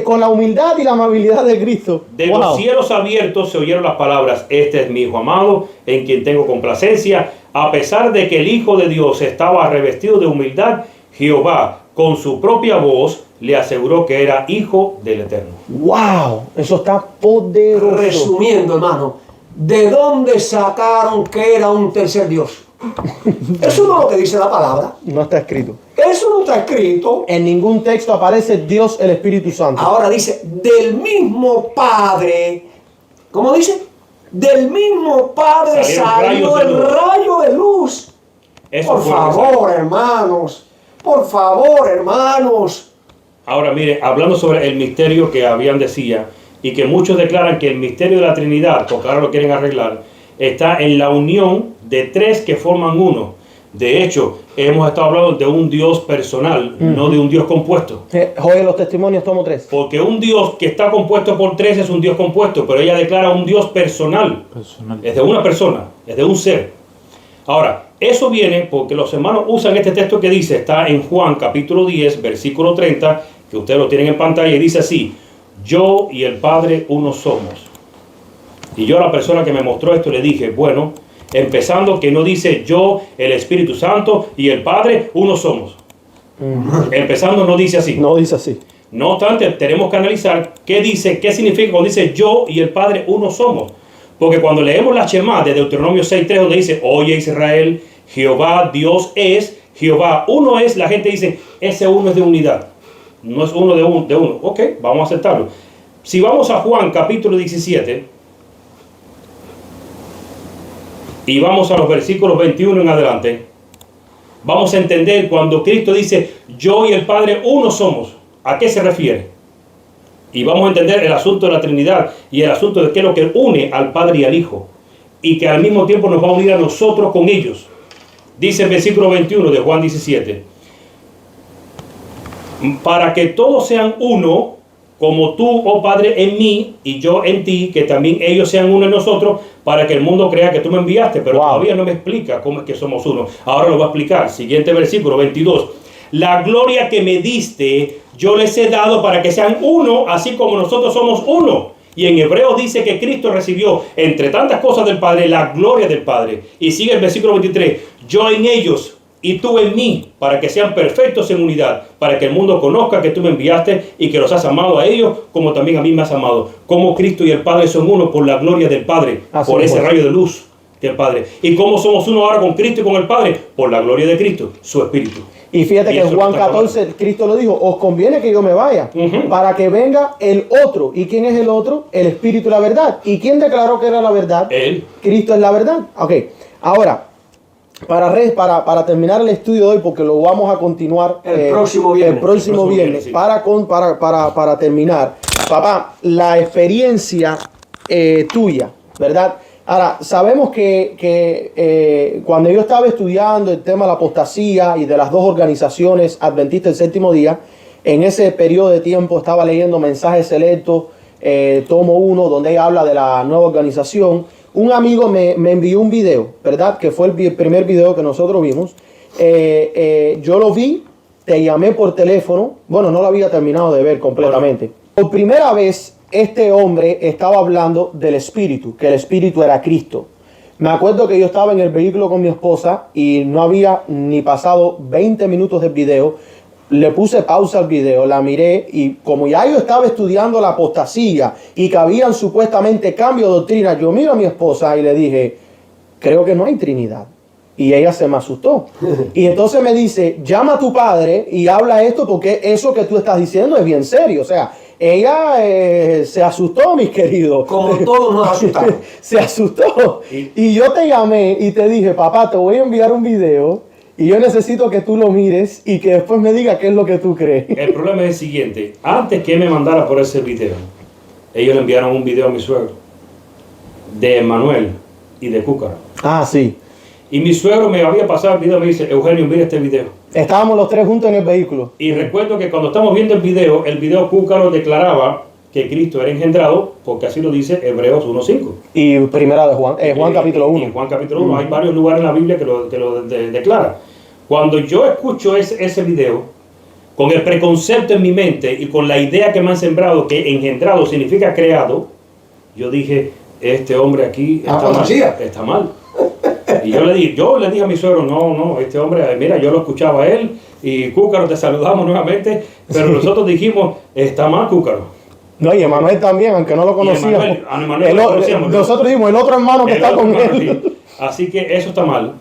Speaker 1: con la humildad y la amabilidad de Cristo.
Speaker 3: De
Speaker 1: Wow.
Speaker 3: los cielos abiertos se oyeron las palabras, este es mi Hijo amado, en quien tengo complacencia. A pesar de que el Hijo de Dios estaba revestido de humildad, Jehová, con su propia voz, le aseguró que era Hijo del Eterno.
Speaker 1: Wow, eso está poderoso.
Speaker 2: Resumiendo, hermano, ¿de dónde sacaron que era un tercer Dios? Eso no es lo que dice la palabra.
Speaker 1: No está escrito.
Speaker 2: Eso no está escrito.
Speaker 1: En ningún texto aparece Dios el Espíritu Santo.
Speaker 2: Ahora dice, del mismo Padre. ¿Cómo dice? Del mismo Padre
Speaker 3: Salieron
Speaker 2: salió
Speaker 3: rayos de
Speaker 2: el
Speaker 3: luz.
Speaker 2: rayo de luz.
Speaker 3: Eso
Speaker 2: Por
Speaker 3: fue lo que
Speaker 2: favor, hermanos. Por favor, hermanos.
Speaker 3: Ahora mire, hablando sobre el misterio que habían decía y que muchos declaran que el misterio de la Trinidad, porque ahora lo quieren arreglar, está en la unión de tres que forman uno. De hecho, hemos estado hablando de un Dios personal, no de un Dios compuesto.
Speaker 1: Joder, los testimonios, tomo 3.
Speaker 3: Porque un Dios que está compuesto por tres es un Dios compuesto, pero ella declara un Dios personal.
Speaker 4: Personal.
Speaker 3: Es de una persona, es de un ser. Ahora, eso viene porque los hermanos usan este texto que dice, está en Juan capítulo 10, versículo 30, que ustedes lo tienen en pantalla, y dice así, yo y el Padre uno somos. Y yo a la persona que me mostró esto le dije, bueno, empezando que no dice yo, el Espíritu Santo y el Padre uno somos. Empezando no dice así.
Speaker 1: No dice así.
Speaker 3: No obstante, tenemos que analizar qué dice, qué significa cuando dice yo y el Padre uno somos. Porque cuando leemos la Shema de Deuteronomio 6.3, donde dice, oye Israel, Jehová Dios es Jehová. Uno es, la gente dice, ese uno es de unidad. No es uno de uno. Ok, vamos a aceptarlo. Si vamos a Juan capítulo 17 y vamos a los versículos 21 en adelante, vamos a entender cuando Cristo dice, yo y el Padre uno somos. ¿A qué se refiere? Y vamos a entender el asunto de la Trinidad y el asunto de qué es lo que une al Padre y al Hijo. Y que al mismo tiempo nos va a unir a nosotros con ellos. Dice el versículo 21 de Juan 17. Para que todos sean uno, como tú, oh Padre, en mí y yo en ti, que también ellos sean uno en nosotros, para que el mundo crea que tú me enviaste. Pero todavía no me explica cómo es que somos uno. Ahora lo va a explicar. Siguiente versículo 22. La gloria que me diste, yo les he dado para que sean uno, así como nosotros somos uno. Y en Hebreos dice que Cristo recibió, entre tantas cosas del Padre, la gloria del Padre. Y sigue el versículo 23. Yo en ellos y tú en mí, para que sean perfectos en unidad, para que el mundo conozca que tú me enviaste y que los has amado a ellos, como también a mí me has amado. Como Cristo y el Padre son uno por la gloria del Padre, por ese rayo de luz del Padre. Y cómo somos uno ahora con Cristo y con el Padre, por la gloria de Cristo, su Espíritu.
Speaker 1: Y fíjate que en Juan 14 Cristo lo dijo, os conviene que yo me vaya, para que venga el otro. ¿Y quién es el otro? El Espíritu y la verdad. ¿Y quién declaró que era la verdad?
Speaker 3: Él.
Speaker 1: Cristo es la verdad. Ok, ahora, para terminar el estudio de hoy, porque lo vamos a continuar
Speaker 2: el próximo viernes.
Speaker 3: Sí.
Speaker 1: Para terminar, papá, la experiencia tuya, ¿verdad? Ahora, sabemos que cuando yo estaba estudiando el tema de la apostasía y de las dos organizaciones adventistas del séptimo día, en ese periodo de tiempo estaba leyendo Mensajes Selectos, tomo 1, donde ella habla de la nueva organización. Un amigo me envió un video, ¿verdad? Que fue el primer video que nosotros vimos. Yo lo vi, te llamé por teléfono. Bueno, no lo había terminado de ver completamente. Por primera vez, este hombre estaba hablando del Espíritu, que el Espíritu era Cristo. Me acuerdo que yo estaba en el vehículo con mi esposa y no había ni pasado 20 minutos del video. Le puse pausa al video, la miré y como ya yo estaba estudiando la apostasía y que habían supuestamente cambio de doctrina, yo miro a mi esposa y le dije, creo que no hay Trinidad. Y ella se me asustó. Y entonces me dice, llama a tu padre y habla esto porque eso que tú estás diciendo es bien serio. O sea, ella se asustó, mis queridos.
Speaker 2: Como todos nos asustamos.
Speaker 1: Se asustó. Y yo te llamé y te dije, papá, te voy a enviar un video y yo necesito que tú lo mires y que después me digas qué es lo que tú crees.
Speaker 3: El problema es el siguiente. Antes que me mandara por ese video, ellos le enviaron un video a mi suegro de Manuel y de Cúcara.
Speaker 1: Ah, sí.
Speaker 3: Y mi suegro me había pasado el video y me dice, Eugenio, mira este video.
Speaker 1: Estábamos los tres juntos en el vehículo.
Speaker 3: Y recuerdo que cuando estamos viendo el video Cúcaro declaraba que Cristo era engendrado, porque así lo dice Hebreos 1.5.
Speaker 1: Y primera de Juan, Juan capítulo 1.
Speaker 3: En Juan capítulo 1 hay varios lugares en la Biblia que lo declara. Cuando yo escucho ese video, con el preconcepto en mi mente y con la idea que me han sembrado que engendrado significa creado, yo dije, este hombre aquí está mal. Y yo le dije a mi suegro, no, este hombre, mira, yo lo escuchaba a él y Cúcaro, te saludamos nuevamente, pero nosotros dijimos, está mal Cúcaro.
Speaker 1: No, y Emanuel también, aunque no lo conocíamos. Nosotros dijimos, el otro hermano que está con él.
Speaker 3: Sí. Así que eso está mal.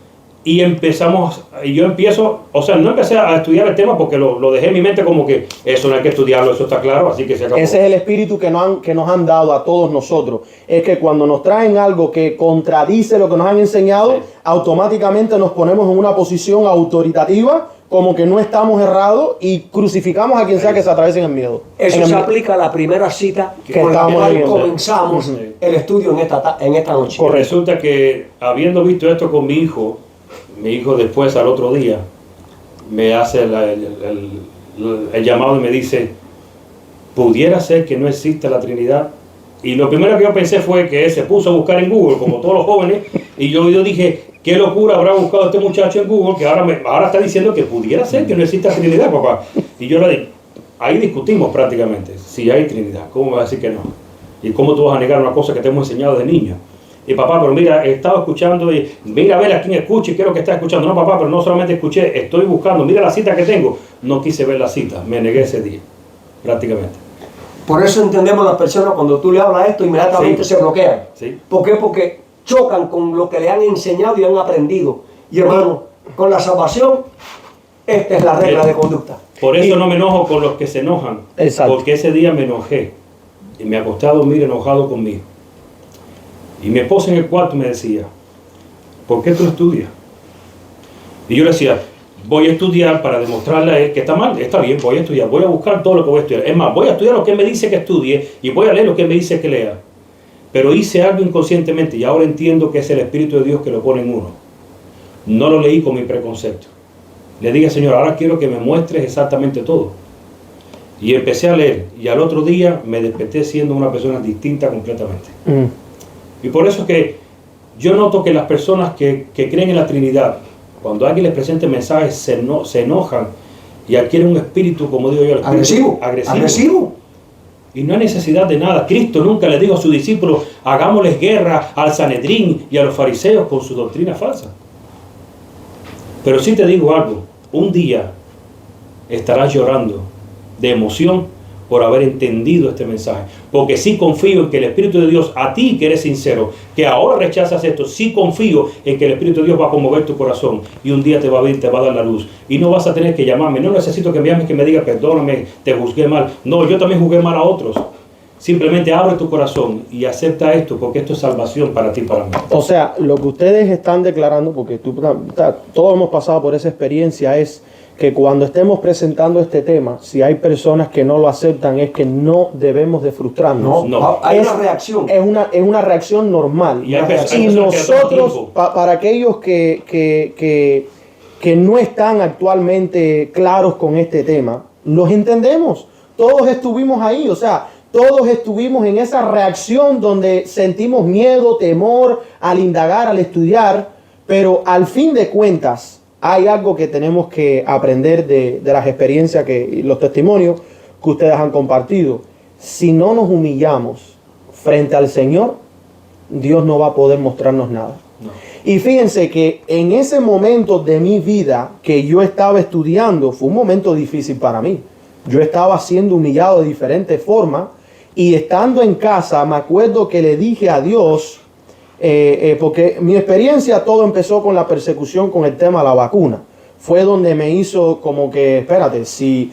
Speaker 3: Y yo empiezo, o sea, no empecé a estudiar el tema porque lo dejé en mi mente como que eso no hay que estudiarlo, eso está claro, así que se acabó.
Speaker 1: Ese es el espíritu que nos han dado a todos nosotros. Es que cuando nos traen algo que contradice lo que nos han enseñado, automáticamente nos ponemos en una posición autoritativa, como que no estamos errados y crucificamos a quien sea que se atraviese en el miedo.
Speaker 2: Eso se aplica a la primera cita con la cual comenzamos el estudio en esta noche.
Speaker 3: Pues resulta que habiendo visto esto con mi hijo después al otro día me hace el llamado y me dice, ¿pudiera ser que no exista la Trinidad? Y lo primero que yo pensé fue que él se puso a buscar en Google, como todos los jóvenes, y yo dije, qué locura habrá buscado este muchacho en Google, que ahora está diciendo que pudiera ser que no exista Trinidad, papá. Y yo le dije, ahí discutimos prácticamente, si hay Trinidad, ¿cómo me vas a decir que no? ¿Y cómo tú vas a negar una cosa que te hemos enseñado de niño? Y papá, pero mira, he estado escuchando y mira a ver a quién escucha y qué es lo que está escuchando. No, papá, pero no solamente escuché, estoy buscando, mira la cita que tengo. No quise ver la cita, me negué ese día, prácticamente.
Speaker 2: Por eso entendemos las personas cuando tú le hablas esto, inmediatamente se bloquean.
Speaker 3: Sí.
Speaker 2: ¿Por qué? Porque chocan con lo que le han enseñado y han aprendido. Y hermano, con la salvación Esta es la regla de conducta.
Speaker 3: Por eso no me enojo con los que se enojan.
Speaker 1: Exacto.
Speaker 3: Porque ese día me enojé y me acosté a dormir enojado conmigo. Y mi esposa en el cuarto me decía, ¿por qué tú estudias? Y yo le decía, voy a estudiar para demostrarle a él que está mal. Está bien, voy a estudiar, voy a buscar todo lo que voy a estudiar. Es más, voy a estudiar lo que él me dice que estudie y voy a leer lo que él me dice que lea. Pero hice algo inconscientemente y ahora entiendo que es el Espíritu de Dios que lo pone en uno. No lo leí con mi preconcepto. Le dije, Señor, ahora quiero que me muestres exactamente todo. Y empecé a leer y al otro día me desperté siendo una persona distinta completamente. Y por eso es que yo noto que las personas que creen en la Trinidad, cuando alguien les presenta el mensaje, se enojan y adquieren un espíritu, como digo yo, el espíritu agresivo. Y no hay necesidad de nada. Cristo nunca le dijo a sus discípulos, hagámosles guerra al Sanedrín y a los fariseos con su doctrina falsa. Pero sí te digo algo, un día estarás llorando de emoción por haber entendido este mensaje. Porque sí confío en que el Espíritu de Dios, a ti que eres sincero, que ahora rechazas esto, sí confío en que el Espíritu de Dios va a conmover tu corazón y un día te va a ver, te va a dar la luz. Y no vas a tener que llamarme, no necesito que me llames, que me digas, perdóname, te juzgué mal. No, yo también juzgué mal a otros. Simplemente abre tu corazón y acepta esto, porque esto es salvación para ti y para mí.
Speaker 1: O sea, lo que ustedes están declarando, porque todos hemos pasado por esa experiencia, es que cuando estemos presentando este tema, si hay personas que no lo aceptan, es que no debemos de frustrarnos.
Speaker 3: No.
Speaker 2: Hay una reacción.
Speaker 1: Es una reacción normal.
Speaker 3: Y hay personas
Speaker 1: Y
Speaker 3: que
Speaker 1: nosotros, para aquellos que no están actualmente claros con este tema, los entendemos. Todos estuvimos ahí, o sea, todos estuvimos en esa reacción donde sentimos miedo, temor al indagar, al estudiar, pero al fin de cuentas hay algo que tenemos que aprender de las experiencias y los testimonios que ustedes han compartido. Si no nos humillamos frente al Señor, Dios no va a poder mostrarnos nada.
Speaker 3: No.
Speaker 1: Y fíjense que en ese momento de mi vida que yo estaba estudiando, fue un momento difícil para mí. Yo estaba siendo humillado de diferentes formas. Y estando en casa, me acuerdo que le dije a Dios, porque mi experiencia todo empezó con la persecución con el tema de la vacuna. Fue donde me hizo como que, espérate, si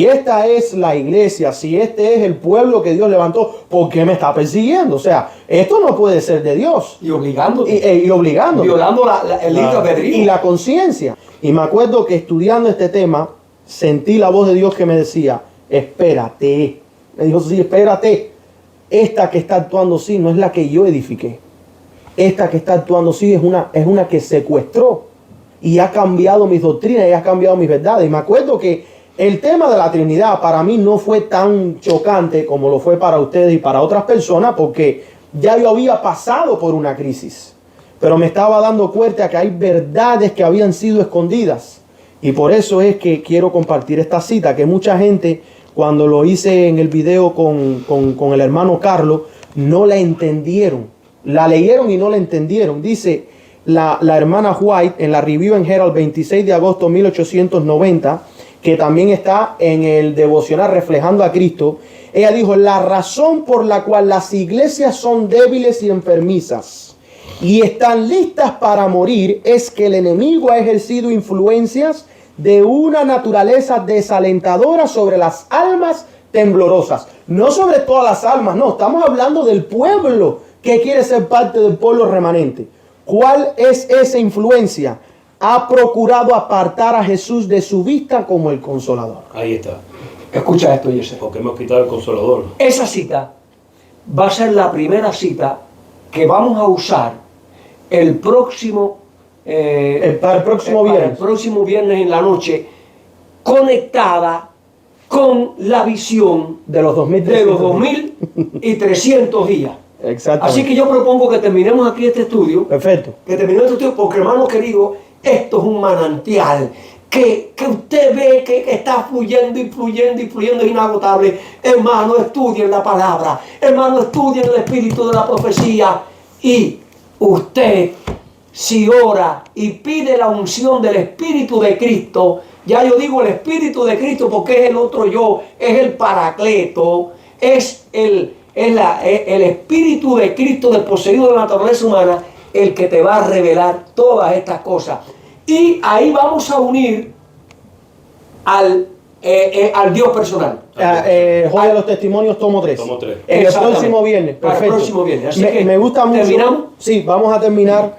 Speaker 1: esta es la iglesia, si este es el pueblo que Dios levantó, ¿por qué me está persiguiendo? O sea, esto no puede ser de Dios.
Speaker 2: Y obligándote.
Speaker 1: Y obligándote.
Speaker 2: Violando el libre albedrío.
Speaker 1: Y la conciencia. Y me acuerdo que estudiando este tema, sentí la voz de Dios que me decía, espérate. Me dijo, sí, espérate, esta que está actuando sí, no es la que yo edifiqué. Esta que está actuando sí es una que secuestró y ha cambiado mis doctrinas y ha cambiado mis verdades. Y me acuerdo que el tema de la Trinidad para mí no fue tan chocante como lo fue para ustedes y para otras personas, porque ya yo había pasado por una crisis. Pero me estaba dando cuenta que hay verdades que habían sido escondidas. Y por eso es que quiero compartir esta cita, que mucha gente, cuando lo hice en el video con el hermano Carlos, no la entendieron. La leyeron y no la entendieron. Dice la hermana White en la Review and Herald 26 de agosto de 1890, que también está en el devocional Reflejando a Cristo. Ella dijo, la razón por la cual las iglesias son débiles y enfermizas y están listas para morir es que el enemigo ha ejercido influencias de una naturaleza desalentadora sobre las almas temblorosas. No sobre todas las almas, no. Estamos hablando del pueblo que quiere ser parte del pueblo remanente. ¿Cuál es esa influencia? Ha procurado apartar a Jesús de su vista como el Consolador.
Speaker 3: Ahí está.
Speaker 2: Escucha esto, Jesse.
Speaker 3: Porque hemos quitado el Consolador.
Speaker 2: Esa cita va a ser la primera cita que vamos a usar el próximo
Speaker 1: Para el próximo viernes.
Speaker 2: Para el próximo viernes en la noche, conectada con la visión
Speaker 1: De los
Speaker 2: 2300 días.
Speaker 1: Exactamente.
Speaker 2: Así que yo propongo que terminemos aquí este estudio.
Speaker 1: Perfecto.
Speaker 2: Que terminemos este estudio porque, hermano querido, esto es un manantial que usted ve que está fluyendo y fluyendo y fluyendo, es inagotable. Hermano, estudien la palabra. Hermano, estudien el espíritu de la profecía. Y usted, si ora y pide la unción del Espíritu de Cristo, ya yo digo el Espíritu de Cristo porque es el otro yo, es el Paracleto, es el Espíritu de Cristo desposeído de la naturaleza humana, el que te va a revelar todas estas cosas. Y ahí vamos a unir al Dios personal.
Speaker 1: Joya de los Testimonios, tomo 3.
Speaker 3: Tomo 3.
Speaker 1: En el
Speaker 2: Exactamente.
Speaker 1: próximo viernes.
Speaker 2: Para el
Speaker 1: Perfecto.
Speaker 2: próximo viernes. Así que,
Speaker 1: me gusta mucho.
Speaker 2: ¿terminamos?
Speaker 1: Sí, vamos a terminar.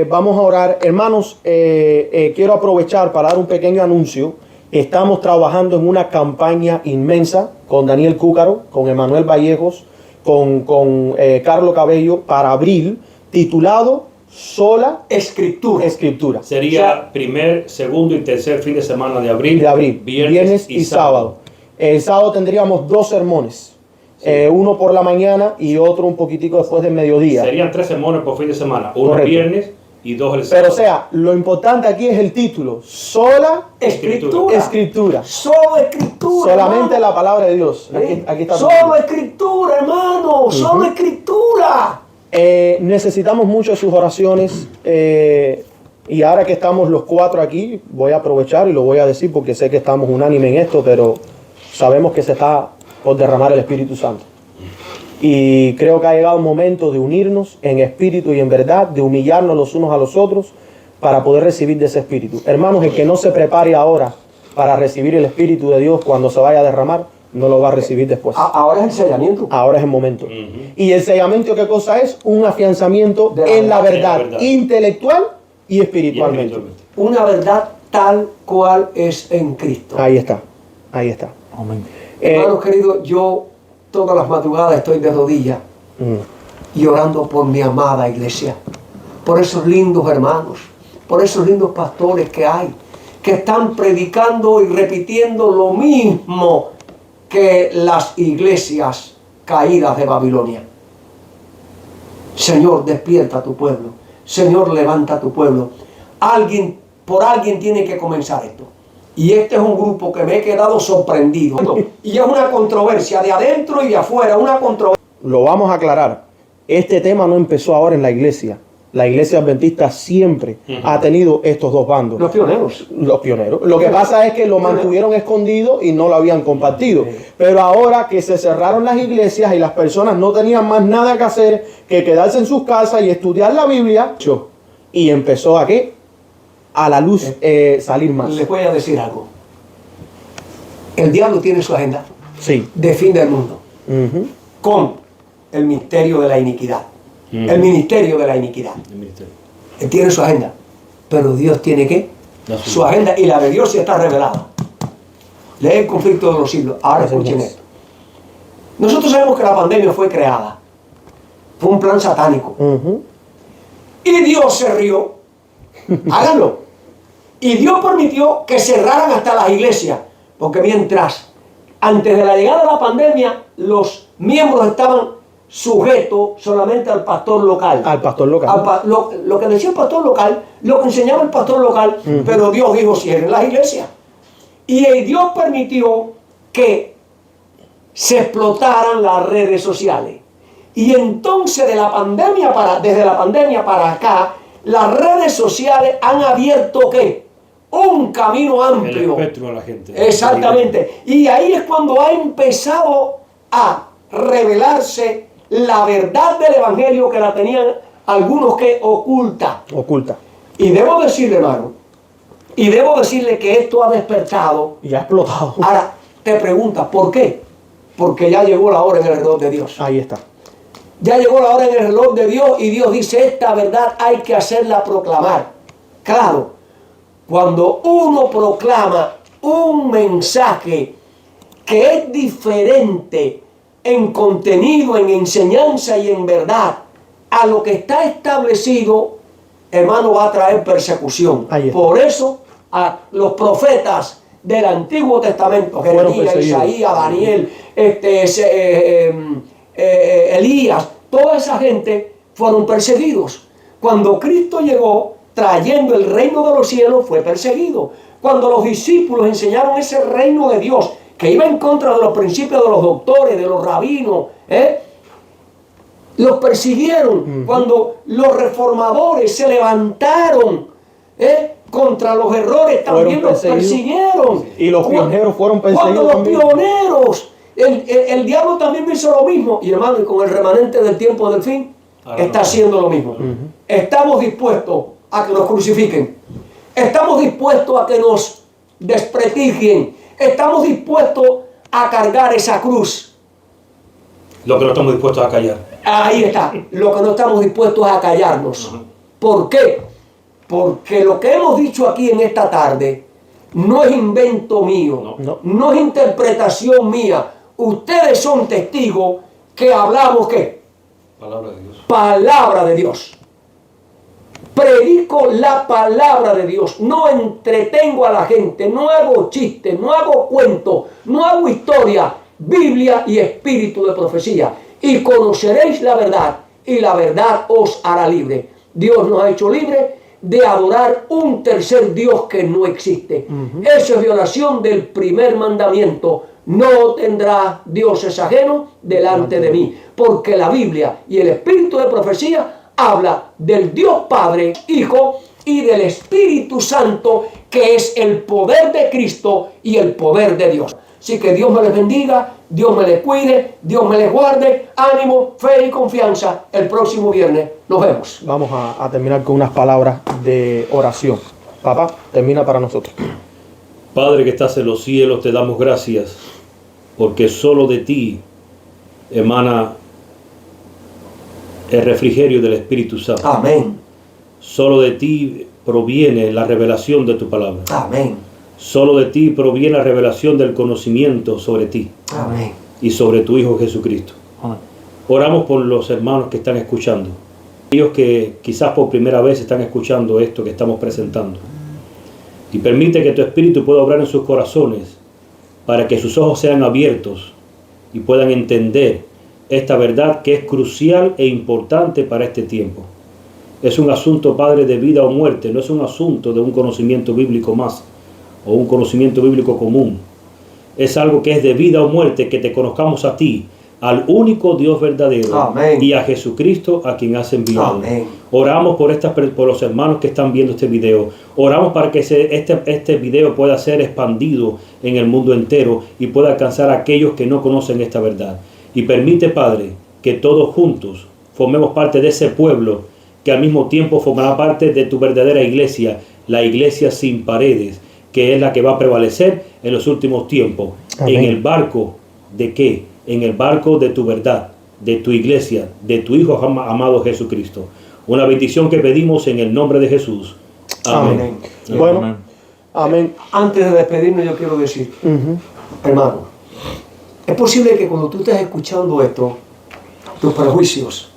Speaker 1: Vamos a orar. Hermanos, quiero aprovechar para dar un pequeño anuncio. Estamos trabajando en una campaña inmensa con Daniel Cúcaro, con Emanuel Vallejos, con Carlos Cabello para abril, titulado Sola
Speaker 2: Escritura.
Speaker 1: Escritura.
Speaker 3: Sería primer, segundo y tercer fin de semana de abril.
Speaker 1: Viernes y sábado. El sábado tendríamos 2 sermones. Uno por la mañana y otro un poquitico después del mediodía.
Speaker 3: Serían 3 sermones por fin de semana. Uno
Speaker 1: Correcto.
Speaker 3: viernes y 2 el sábado.
Speaker 1: Pero o sea, lo importante aquí es el título. Sola
Speaker 2: Escritura.
Speaker 1: Escritura.
Speaker 2: Solo escritura.
Speaker 1: Solamente
Speaker 2: hermano.
Speaker 1: la palabra de Dios. Aquí está.
Speaker 2: Solo escritura, hermano. Solo escritura.
Speaker 1: Necesitamos mucho de sus oraciones. Y ahora que estamos los 4 aquí, voy a aprovechar y lo voy a decir porque sé que estamos unánime en esto, pero sabemos que se está por derramar el Espíritu Santo. Y creo que ha llegado un momento de unirnos en espíritu y en verdad, de humillarnos los unos a los otros para poder recibir de ese Espíritu. Hermanos, el que no se prepare ahora para recibir el Espíritu de Dios cuando se vaya a derramar, no lo va a recibir después.
Speaker 2: Ahora es el sellamiento.
Speaker 1: Ahora es el momento. Y el sellamiento, ¿qué cosa es? Un afianzamiento en la verdad, intelectual y espiritualmente.
Speaker 2: Una verdad tal cual es en Cristo.
Speaker 1: Ahí está. Ahí está.
Speaker 4: Amén.
Speaker 2: Hermanos queridos, yo todas las madrugadas estoy de rodillas y orando por mi amada iglesia, por esos lindos hermanos, por esos lindos pastores que hay, que están predicando y repitiendo lo mismo que las iglesias caídas de Babilonia. Señor, despierta a tu pueblo. Señor, levanta a tu pueblo. Por alguien tiene que comenzar esto. Y este es un grupo que me he quedado sorprendido. Y es una controversia de adentro y de afuera, una controversia.
Speaker 1: Lo vamos a aclarar. Este tema no empezó ahora en la iglesia. La iglesia adventista siempre ha tenido estos 2 bandos.
Speaker 2: Los pioneros.
Speaker 1: Los pioneros. Lo que pasa es que lo mantuvieron escondido y no lo habían compartido. Pero ahora que se cerraron las iglesias y las personas no tenían más nada que hacer que quedarse en sus casas y estudiar la Biblia, y empezó a ¿qué? A la luz salir más.
Speaker 2: Les voy a decir algo. El diablo tiene su agenda
Speaker 1: Sí.
Speaker 2: de fin del mundo con el misterio de la iniquidad. El ministerio de la iniquidad. Él tiene su agenda. Pero Dios tiene ¿qué? Su agenda, y la de Dios sí está revelada. Lee el conflicto de los siglos. Ahora escuchen esto. Nosotros sabemos que la pandemia fue creada. Fue un plan satánico. Y Dios se rió. Háganlo. Y Dios permitió que cerraran hasta las iglesias. Porque mientras, antes de la llegada de la pandemia, los miembros estaban sujetos solamente al pastor local.
Speaker 1: Al pastor local.
Speaker 2: Lo que decía el pastor local, lo que enseñaba el pastor local, pero Dios dijo, cierren las iglesias. Y Dios permitió que se explotaran las redes sociales. Y entonces desde la pandemia para acá, las redes sociales han abierto ¿qué? Un camino amplio.
Speaker 3: El espectro de la gente.
Speaker 2: Exactamente. Y ahí es cuando ha empezado a revelarse la verdad del evangelio, que la tenían algunos que oculta. Y debo decirle, hermano, que esto ha despertado.
Speaker 1: Y ha explotado.
Speaker 2: Ahora, te preguntas, ¿por qué? Porque ya llegó la hora en el reloj de Dios.
Speaker 1: Ahí está.
Speaker 2: Ya llegó la hora en el reloj de Dios, y Dios dice, esta verdad hay que hacerla proclamar. Claro, cuando uno proclama un mensaje que es diferente en contenido, en enseñanza y en verdad a lo que está establecido, hermano, va a traer persecución. Por eso a los profetas del Antiguo Testamento, Jeremías, Isaías, Daniel, Elías, toda esa gente fueron perseguidos. Cuando Cristo llegó trayendo el reino de los cielos, fue perseguido. Cuando los discípulos enseñaron ese reino de Dios, que iba en contra de los principios de los doctores, de los rabinos, los persiguieron. Cuando los reformadores se levantaron contra los errores, también los persiguieron.
Speaker 1: Y los pioneros fueron perseguidos.
Speaker 2: Cuando los pioneros, el diablo también hizo lo mismo. Y hermano, y con el remanente del tiempo del fin, está haciendo lo mismo. Estamos dispuestos a que nos crucifiquen. Estamos dispuestos a que nos desprestigien. Estamos dispuestos a cargar esa cruz.
Speaker 3: Lo que no estamos dispuestos a callar.
Speaker 2: Ahí está, lo que no estamos dispuestos a callarnos. ¿Por qué? Porque lo que hemos dicho aquí en esta tarde no es invento mío, no es interpretación mía. Ustedes son testigos que hablamos, ¿qué?
Speaker 3: Palabra de Dios.
Speaker 2: Palabra de Dios. Predico la palabra de Dios, no entretengo a la gente, no hago chistes, no hago cuentos, no hago historia, Biblia y espíritu de profecía. Y conoceréis la verdad, y la verdad os hará libre. Dios nos ha hecho libre de adorar un tercer Dios que no existe. Eso es violación del primer mandamiento. No tendrás dioses ajenos delante de mí, porque la Biblia y el espíritu de profecía habla del Dios Padre, Hijo y del Espíritu Santo, que es el poder de Cristo y el poder de Dios. Así que Dios me les bendiga, Dios me les cuide, Dios me les guarde. Ánimo, fe y confianza. El próximo viernes nos vemos.
Speaker 1: Vamos a terminar con unas palabras de oración. Papá, termina para nosotros.
Speaker 3: Padre que estás en los cielos, te damos gracias, porque solo de ti emana el refrigerio del Espíritu Santo.
Speaker 2: Amén.
Speaker 3: Solo de ti proviene la revelación de tu palabra.
Speaker 2: Amén.
Speaker 3: Solo de ti proviene la revelación del conocimiento sobre ti
Speaker 2: Amén.
Speaker 3: y sobre tu Hijo Jesucristo.
Speaker 4: Amén.
Speaker 3: Oramos por los hermanos que están escuchando, ellos que quizás por primera vez están escuchando esto que estamos presentando. Y permite que tu Espíritu pueda obrar en sus corazones para que sus ojos sean abiertos y puedan entender esta verdad que es crucial e importante para este tiempo. Es un asunto, Padre, de vida o muerte, no es un asunto de un conocimiento bíblico más o un conocimiento bíblico común. Es algo que es de vida o muerte, que te conozcamos a ti, al único Dios verdadero.
Speaker 2: Amén.
Speaker 3: Y a Jesucristo a quien has enviado.
Speaker 2: Amén.
Speaker 3: Oramos por los hermanos que están viendo este video. Oramos para que este video pueda ser expandido en el mundo entero y pueda alcanzar a aquellos que no conocen esta verdad. Y permite, Padre, que todos juntos formemos parte de ese pueblo que al mismo tiempo formará parte de tu verdadera iglesia, la iglesia sin paredes, que es la que va a prevalecer en los últimos tiempos.
Speaker 1: Amén.
Speaker 3: ¿En el barco de qué? En el barco de tu verdad, de tu iglesia, de tu Hijo amado Jesucristo. Una bendición que pedimos en el nombre de Jesús. Amén.
Speaker 2: Amén.
Speaker 1: Bueno,
Speaker 4: Amén.
Speaker 1: amén.
Speaker 2: Antes de despedirnos, yo quiero decir, hermano, es posible que cuando tú estés escuchando esto, tus prejuicios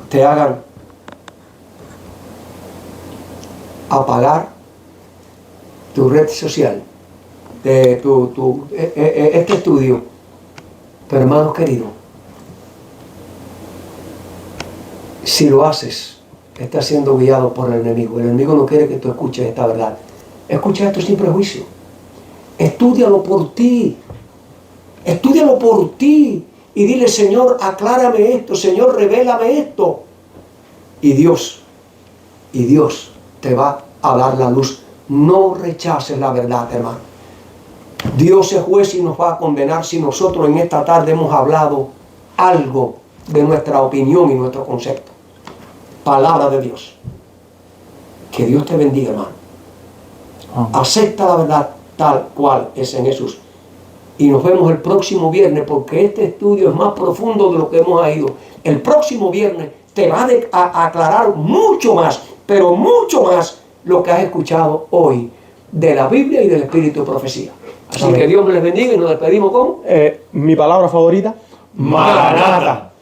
Speaker 2: te hagan apagar tu red social, de este estudio. Pero hermanos queridos, si lo haces, estás siendo guiado por el enemigo. El enemigo no quiere que tú escuches esta verdad. Escucha esto sin prejuicio. Estúdialo por ti. Estúdialo por ti. Y dile, Señor, aclárame esto. Señor, revélame esto. Y Dios te va a dar la luz. No rechaces la verdad, hermano. Dios es juez y nos va a condenar si nosotros en esta tarde hemos hablado algo de nuestra opinión y nuestro concepto. Palabra de Dios. Que Dios te bendiga, hermano.
Speaker 4: Amén.
Speaker 2: Acepta la verdad tal cual es en Jesús. Y nos vemos el próximo viernes, porque este estudio es más profundo de lo que hemos ido. El próximo viernes te va a aclarar mucho más, pero mucho más, lo que has escuchado hoy de la Biblia y del Espíritu de profecía. Así
Speaker 1: Amén.
Speaker 2: que Dios me les bendiga y nos despedimos con
Speaker 1: Mi palabra favorita,
Speaker 3: Maranata.